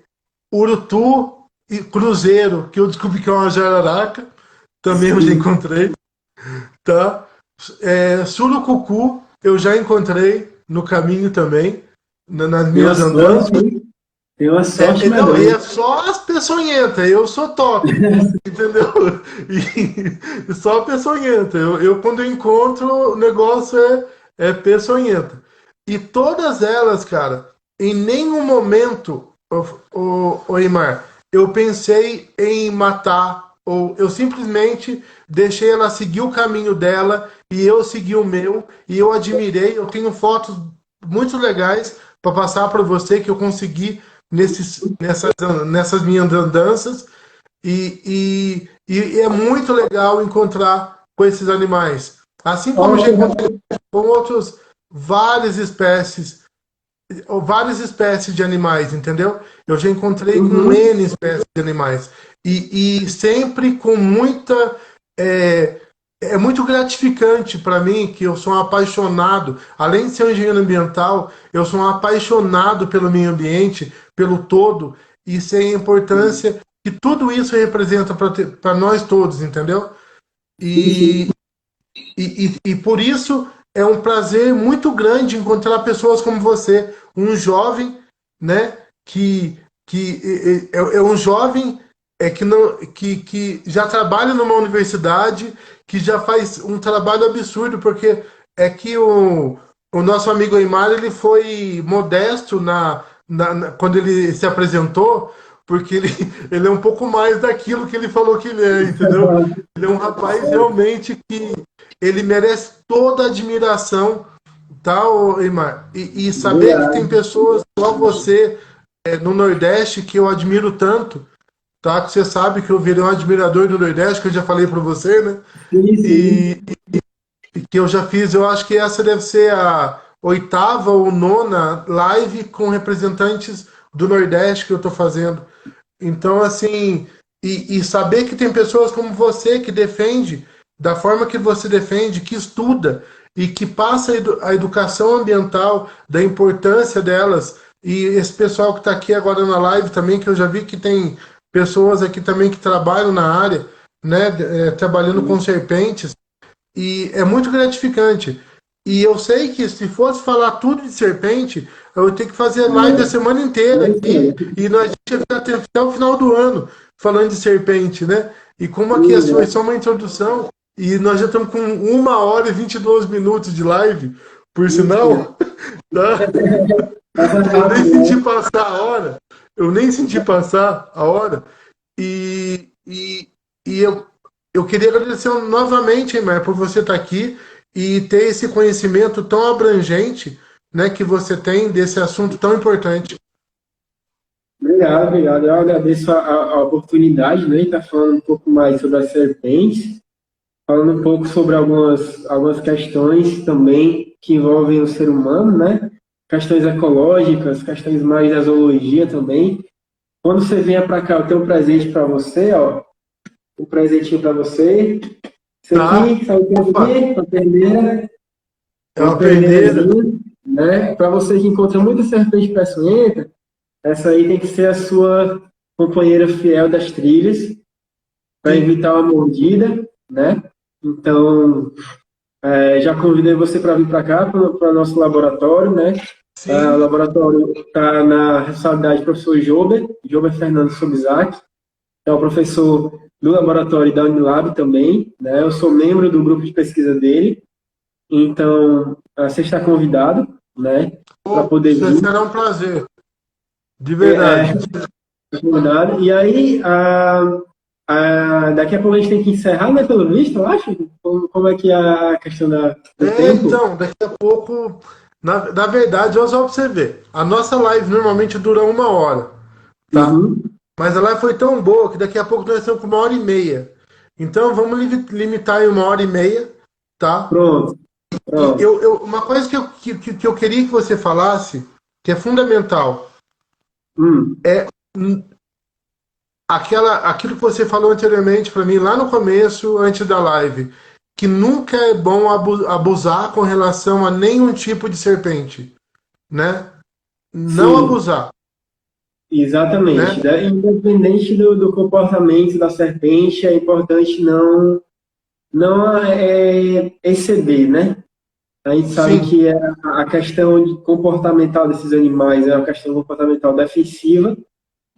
Urutu e cruzeiro, que eu descobri que é uma jararaca, também eu já Sim. encontrei, tá? Surucucu eu já encontrei no caminho também, nas Tem uma minhas andanças. sorte, hein? Tem uma sorte Não, e é medonha. só as peçonhentas, eu sou top, entendeu? E só a peçonhenta. Quando eu encontro, o negócio é peçonhenta. E todas elas, cara, em nenhum momento, o Eimar, eu pensei em matar, ou eu simplesmente deixei ela seguir o caminho dela e eu segui o meu, e eu admirei. Eu tenho fotos muito legais para passar para você que eu consegui nessas minhas andanças e é muito legal encontrar com esses animais. Assim como eu já Ótimo. encontrei com outros várias espécies de animais, entendeu? Eu já encontrei com Uhum. N espécies de animais. E sempre com muita. É, é muito gratificante para mim, que eu sou um apaixonado, além de ser um engenheiro ambiental, eu sou um apaixonado pelo meio ambiente, pelo todo, e sei a importância que tudo isso representa para nós todos, entendeu? Sim, sim. E por isso é um prazer muito grande encontrar pessoas como você, um jovem, né, que é um jovem que, não, que já trabalha numa universidade, que já faz um trabalho absurdo, porque é que o nosso amigo Aymar ele foi modesto quando ele se apresentou, porque ele é um pouco mais daquilo que ele falou que ele é, entendeu? Ele é um rapaz realmente que ele merece toda a admiração, tá, Eymar? E saber que tem Verdade. pessoas igual você no Nordeste que eu admiro tanto, tá? Que você sabe que eu virei um admirador do Nordeste, que eu já falei para você, né? Sim, sim. E, e que eu já fiz, eu acho que essa deve ser a oitava ou nona live com representantes do Nordeste que eu tô fazendo. Então, assim, e saber que tem pessoas como você que defende da forma que você defende, que estuda e que passa a educação ambiental, da importância delas, e esse pessoal que está aqui agora na live também, que eu já vi que tem pessoas aqui também que trabalham na área, né, trabalhando com serpentes, e é muito gratificante. E eu sei que se fosse falar tudo de serpente, eu ia ter que fazer live a semana inteira É isso aqui aí. e nós ia ficar até o final do ano falando de serpente, né? E como aqui é Sim, né? só uma introdução e nós já estamos com 1 hora e 22 minutos de live, por Isso. sinal, tá? Passa Eu nem rápido, senti né? passar a hora. Eu nem senti passar a hora. E, e, e eu queria agradecer novamente, Emer, por você estar aqui e ter esse conhecimento tão abrangente, né, que você tem desse assunto tão importante. Obrigado, obrigado. Eu agradeço a oportunidade, né, de estar falando um pouco mais sobre as serpentes, falando um pouco sobre algumas questões também que envolvem o ser humano, né? Questões ecológicas, questões mais da zoologia também. Quando você vier para cá, eu tenho um presente para você, ó. Um presentinho para você. Isso Tá? aqui, sabe o que é isso Opa, aqui? Uma perneira, é uma uma perneira. perneirazinha, né? Para você que encontra muita serpente peçonhenta, essa aí tem que ser a sua companheira fiel das trilhas, para Sim, evitar uma mordida, né? Então, já convidei você para vir para cá, para o nosso laboratório, né? O sim. laboratório está na responsabilidade do professor Jober Fernando Sobzak, é o professor do laboratório da Unilab também, né? Eu sou membro do grupo de pesquisa dele, então você está convidado, né? Para Pô, poder vir. será um prazer, de É, verdade. convidado. E aí, daqui a pouco a gente tem que encerrar, né? Pelo visto, eu acho. Como é que é a questão do tempo? Então, daqui a pouco, na verdade, olha só pra você ver, a nossa live normalmente dura 1 hora, tá? Uhum. Mas a live foi tão boa que daqui a pouco nós estamos com 1 hora e meia. Então vamos limitar em 1 hora e meia, tá? Pronto, E pronto. uma coisa que eu queria que você falasse, que é fundamental, Hum, é aquilo que você falou anteriormente para mim lá no começo, antes da live, que nunca é bom abusar com relação a nenhum tipo de serpente, né? Não sim, abusar. Exatamente. né? Independente do comportamento da serpente, é importante não exceder, né? A gente sabe Sim, que a questão comportamental desses animais é uma questão comportamental defensiva,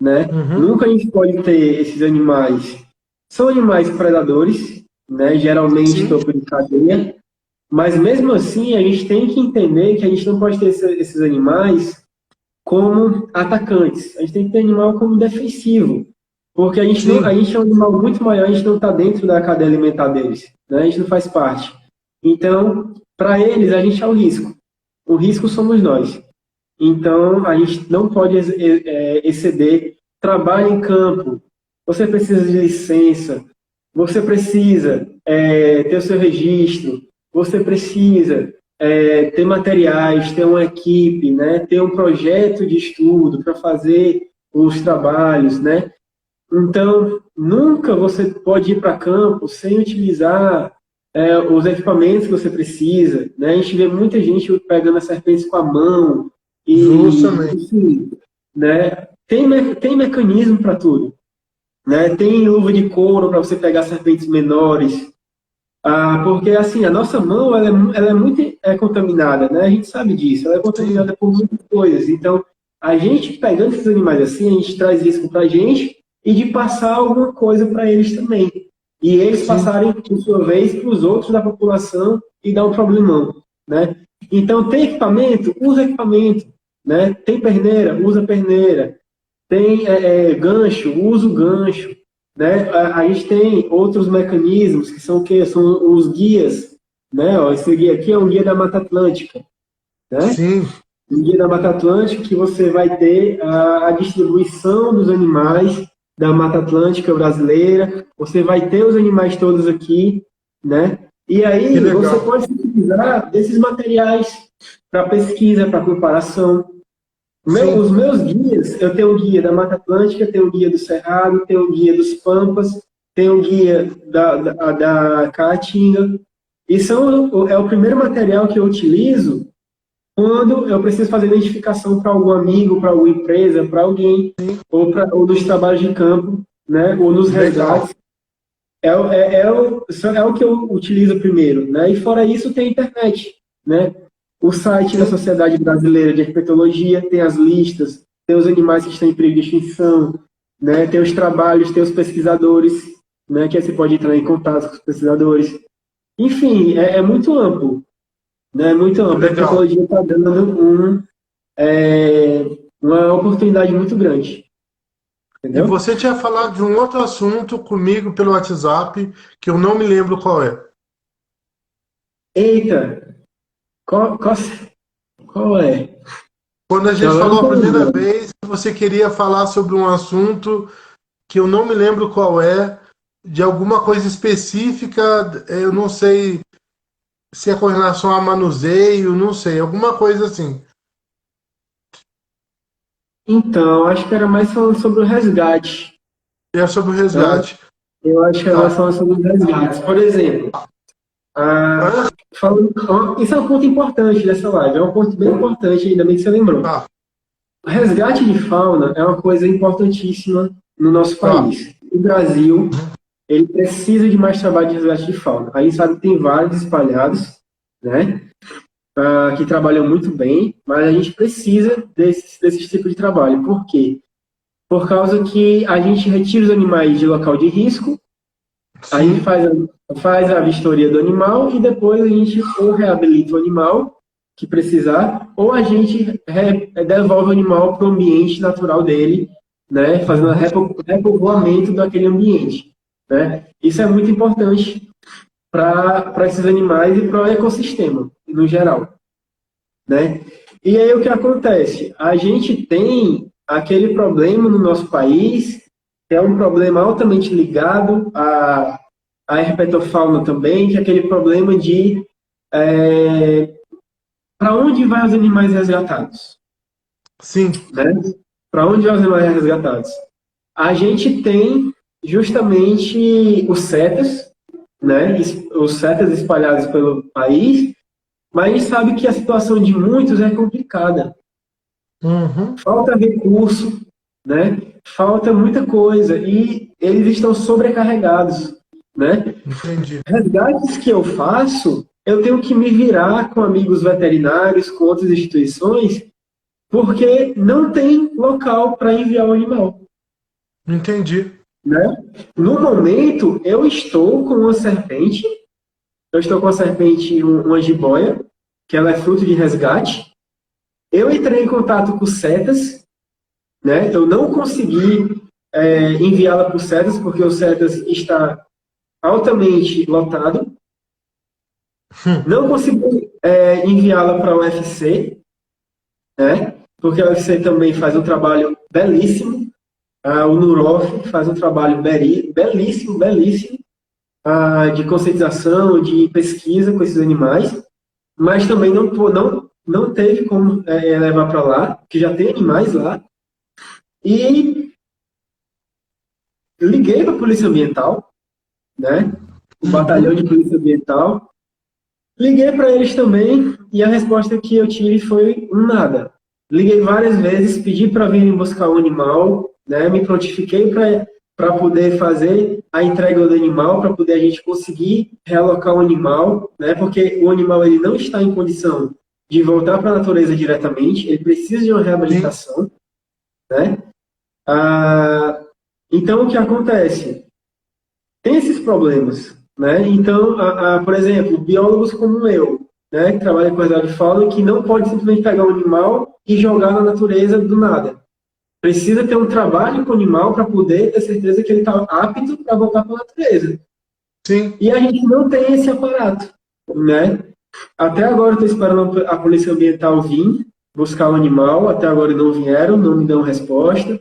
né? uhum, Nunca a gente pode ter esses animais. São animais predadores, né? Geralmente sim, topo de cadeia, mas mesmo assim a gente tem que entender que a gente não pode ter esses animais como atacantes. A gente tem que ter animal como defensivo, porque a sim, gente é um animal muito maior, a gente não está dentro da cadeia alimentar deles, né? A gente não faz parte. Então, para eles, a gente é o risco. O risco somos nós. Então, a gente não pode exceder trabalho em campo. Você precisa de licença, você precisa ter o seu registro, você precisa ter materiais, ter uma equipe, né, ter um projeto de estudo para fazer os trabalhos, né? Então, nunca você pode ir para campo sem utilizar os equipamentos que você precisa, né? A gente vê muita gente pegando as serpentes com a mão e, justamente. enfim, né? Tem mecanismo para tudo, né? Tem luva de couro para você pegar serpentes menores, porque assim a nossa mão ela é muito contaminada, né? A gente sabe disso, ela é Sim, contaminada por muitas coisas. Então, a gente pegando esses animais assim, a gente traz risco para a gente e de passar alguma coisa para eles também. E eles sim, passarem, por sua vez, para os outros da população e dar um problemão, né? Então, tem equipamento? Usa equipamento, né? Tem perneira? Usa perneira. Tem gancho? Usa o gancho, né? A gente tem outros mecanismos que são o quê? São os guias, né? Ó, esse guia aqui é um guia da Mata Atlântica, né? sim. Um guia da Mata Atlântica que você vai ter a distribuição dos animais da Mata Atlântica brasileira, você vai ter os animais todos aqui, né? E Que aí você legal. pode utilizar desses materiais para pesquisa, para comparação. Os Sim, meus guias, eu tenho o guia da Mata Atlântica, tenho o guia do Cerrado, tenho o guia dos Pampas, tenho o guia da Caatinga. E é o primeiro material que eu utilizo quando eu preciso fazer identificação para algum amigo, para alguma empresa, para alguém, ou nos trabalhos de campo, né, ou nos legal. resgates. É o que eu utilizo primeiro, né? E fora isso tem a internet, né? O site da Sim, Sociedade Brasileira de Herpetologia tem as listas, tem os animais que estão em perigo de extinção, né? Tem os trabalhos, tem os pesquisadores, né? Que aí você pode entrar em contato com os pesquisadores. Enfim, é muito amplo, né? É muito amplo. A legal. herpetologia está dando uma oportunidade muito grande, E entendeu? você tinha falado de um outro assunto comigo pelo WhatsApp que eu não me lembro qual é. Eita, qual, qual é? Quando a Que gente agora eu não falou a tô primeira lembrando. vez, você queria falar sobre um assunto que eu não me lembro qual é, de alguma coisa específica, eu não sei se é com relação a manuseio, não sei, alguma coisa assim. Então, acho que era mais falando sobre o resgate, E é sobre o né? resgate. Eu acho que era mais Tá. falando sobre os resgates. Por exemplo, Hã? isso é um ponto importante dessa live, é um ponto bem importante, ainda bem que você lembrou. Tá, O resgate de fauna é uma coisa importantíssima no nosso tá. país. O Brasil, ele precisa de mais trabalho de resgate de fauna. A gente sabe que tem vários espalhados, né? Que trabalham muito bem, mas a gente precisa desse tipo de trabalho. Por quê? Por causa que a gente retira os animais de local de risco, aí Sim, faz a vistoria do animal e depois a gente ou reabilita o animal que precisar, ou a gente devolve o animal para o ambiente natural dele, né, fazendo uhum, repovoamento daquele ambiente. Né? Isso é muito importante para esses animais e para o ecossistema, no geral. Né? E aí o que acontece? A gente tem aquele problema no nosso país, que é um problema altamente ligado à herpetofauna também, que é aquele problema de para onde vai os animais resgatados? sim, Né? Para onde vai os animais resgatados? A gente tem justamente os CETAS, né? Os CETAS espalhados pelo país, mas a gente sabe que a situação de muitos é complicada. uhum, Falta recurso, né? Falta muita coisa e eles estão sobrecarregados, né? Entendi. Resgates que eu faço, eu tenho que me virar com amigos veterinários, com outras instituições, porque não tem local para enviar o animal, Entendi. né? No momento, eu estou com uma serpente, uma jiboia, que ela é fruto de resgate. Eu entrei em contato com setas, né? Eu não consegui enviá-la para o setas, porque o setas está altamente lotado. Não consegui enviá-la para o UFC, né? Porque a UFC também faz um trabalho belíssimo. O Nurof faz um trabalho belíssimo, belíssimo, de conscientização, de pesquisa com esses animais, mas também não teve como levar para lá, que já tem animais lá. E liguei para a Polícia Ambiental, né? O batalhão de Polícia Ambiental. Liguei para eles também e a resposta que eu tive foi um nada. Liguei várias vezes, pedi para virem buscar o animal, né? Me prontifiquei para poder fazer a entrega do animal, para poder a gente conseguir realocar o animal, né? Porque o animal ele não está em condição de voltar para a natureza diretamente, ele precisa de uma reabilitação, né? Então, o que acontece? Tem esses problemas, né? Então, por exemplo, biólogos como eu, né, que trabalham com resgate de fauna, que não pode simplesmente pegar um animal e jogar na natureza do nada. Precisa ter um trabalho com o animal para poder ter certeza que ele está apto para voltar para a natureza. Sim. E a gente não tem esse aparato, né? Até agora eu estou esperando a Polícia Ambiental vir buscar o animal, até agora não vieram, não me dão resposta.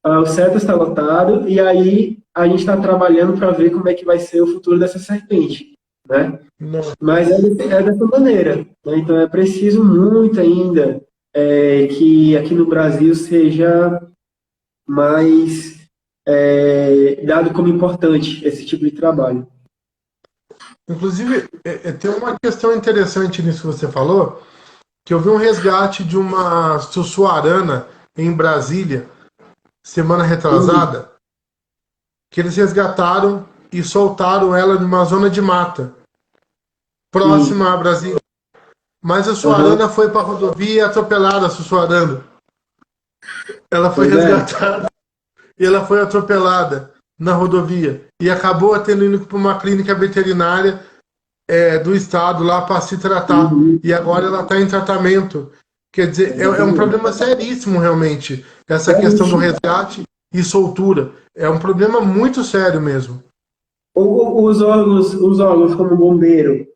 O CETA está lotado, e aí a gente está trabalhando para ver como é que vai ser o futuro dessa serpente, né? Não. Mas é dessa maneira, né? Então é preciso muito ainda que aqui no Brasil seja mais dado como importante esse tipo de trabalho. Inclusive, tem uma questão interessante nisso que você falou, que eu vi um resgate de uma sussuarana em Brasília, semana retrasada, que eles resgataram e soltaram ela numa zona de mata, próxima a Brasília. Mas a sussuarana foi para a rodovia e atropelada, a sussuarana. Ela foi resgatada e ela foi atropelada na rodovia. E acabou tendo ido para uma clínica veterinária do estado lá para se tratar. E agora ela está em tratamento. Quer dizer, é um problema seríssimo realmente, essa questão do resgate e soltura. É um problema muito sério mesmo. Os órgãos como o bombeiro,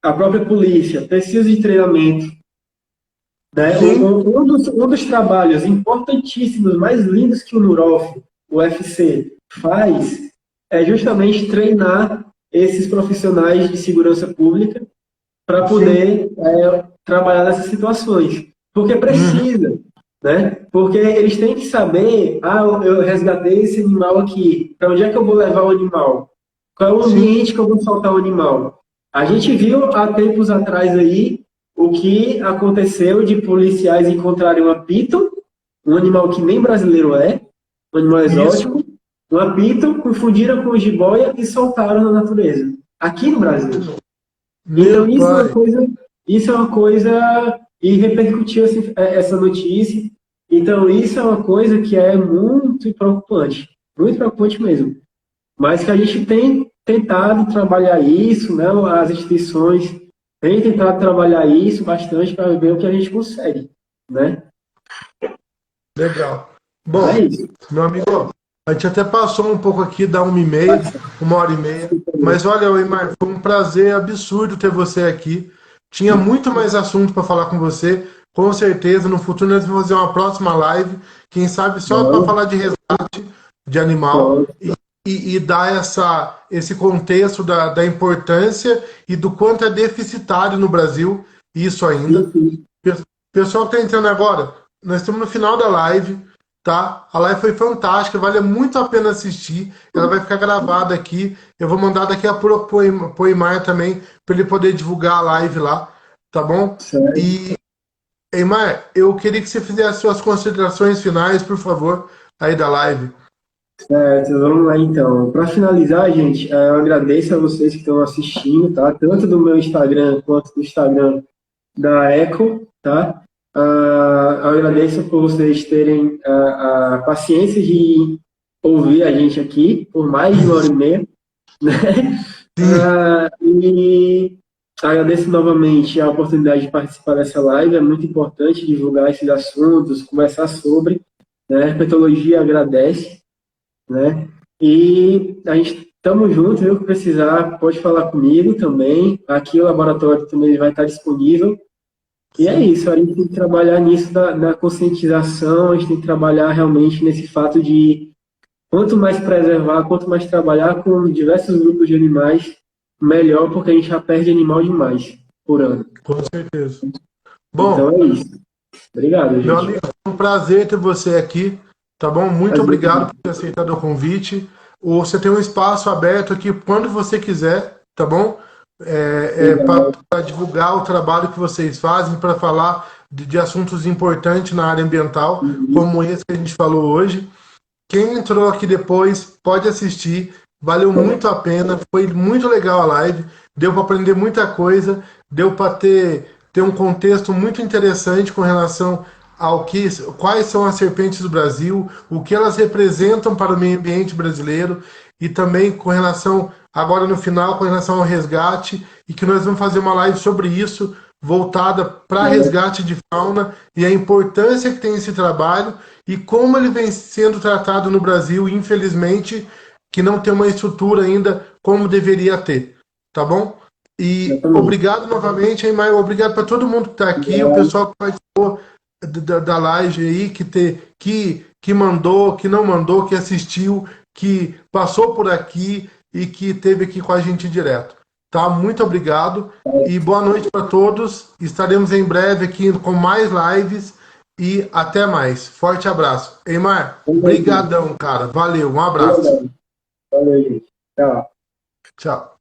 a própria polícia, precisam de treinamento. Né? Um dos trabalhos importantíssimos, mais lindos que o Nurof, o UFC, faz é justamente treinar esses profissionais de segurança pública para poder trabalhar nessas situações. Porque precisa, né? Porque eles têm que saber, eu resgatei esse animal aqui, para onde é que eu vou levar o animal? Qual é o ambiente que eu vou soltar o animal? A gente viu há tempos atrás aí o que aconteceu de policiais encontrarem uma piton, um animal que nem brasileiro um animal exótico, uma piton, confundiram com jiboia e soltaram na natureza, aqui no Brasil. Então isso é uma coisa, e repercutiu essa notícia. Então isso é uma coisa que é muito preocupante mesmo. Mas que a gente tem tentado trabalhar isso, né? As instituições têm tentado trabalhar isso bastante para ver o que a gente consegue, né? Legal. Bom, meu amigo, a gente até passou um pouco aqui da 1h30, 1h30, mas olha, Weimar, foi um prazer absurdo ter você aqui. Tinha muito mais assunto para falar com você. Com certeza, no futuro nós vamos fazer uma próxima live, quem sabe só para falar de resgate de animal e dar esse contexto da importância e do quanto é deficitário no Brasil isso ainda. Pessoal que está entrando agora, nós estamos no final da live, tá? A live foi fantástica, vale muito a pena assistir. Ela vai ficar gravada aqui. Eu vou mandar daqui a pouco pro Weimar também, para ele poder divulgar a live lá, tá bom? Certo. E Eimar, eu queria que você fizesse suas considerações finais, por favor, aí da live. Certo, vamos lá então. Para finalizar, gente, eu agradeço a vocês que estão assistindo, tá? Tanto do meu Instagram quanto do Instagram da Eco, tá? Eu agradeço por vocês terem a paciência de ouvir a gente aqui por mais de 1h30, né? Sim, E agradeço novamente a oportunidade de participar dessa live. É muito importante divulgar esses assuntos, conversar sobre, né? A herpetologia agradece, né? E a gente estamos juntos, viu? Que precisar, pode falar comigo também. Aqui o laboratório também vai estar disponível. E é sim, isso, a gente tem que trabalhar nisso da conscientização, a gente tem que trabalhar realmente nesse fato de quanto mais preservar, quanto mais trabalhar com diversos grupos de animais, melhor, porque a gente já perde animal demais por ano. com certeza. Então Bom, é isso. Obrigado, meu gente. amigo, é um prazer ter você aqui, tá bom? Muito Prazer. obrigado por ter aceitado o convite. Você tem um espaço aberto aqui quando você quiser, tá bom? Obrigado. Para divulgar o trabalho que vocês fazem, para falar de assuntos importantes na área ambiental, como esse que a gente falou hoje. Quem entrou aqui depois pode assistir, valeu muito a pena, foi muito legal a live, deu para aprender muita coisa, deu para ter um contexto muito interessante com relação ao que, quais são as serpentes do Brasil, o que elas representam para o meio ambiente brasileiro e também com relação, agora no final, com relação ao resgate e que nós vamos fazer uma live sobre isso, voltada para resgate de fauna e a importância que tem esse trabalho e como ele vem sendo tratado no Brasil, infelizmente, que não tem uma estrutura ainda como deveria ter, tá bom? E Exatamente. obrigado novamente, hein, Maio? Obrigado para todo mundo que está aqui, o Obrigado. pessoal que participou da live aí, que mandou, que não mandou, que assistiu, que passou por aqui e que esteve aqui com a gente direto. Tá? Muito obrigado e boa noite para todos. Estaremos em breve aqui com mais lives e até mais. Forte abraço. Eimar, Valeu, gente. brigadão, cara. Valeu, um abraço. Obrigado. Valeu, gente. Tchau. Tchau.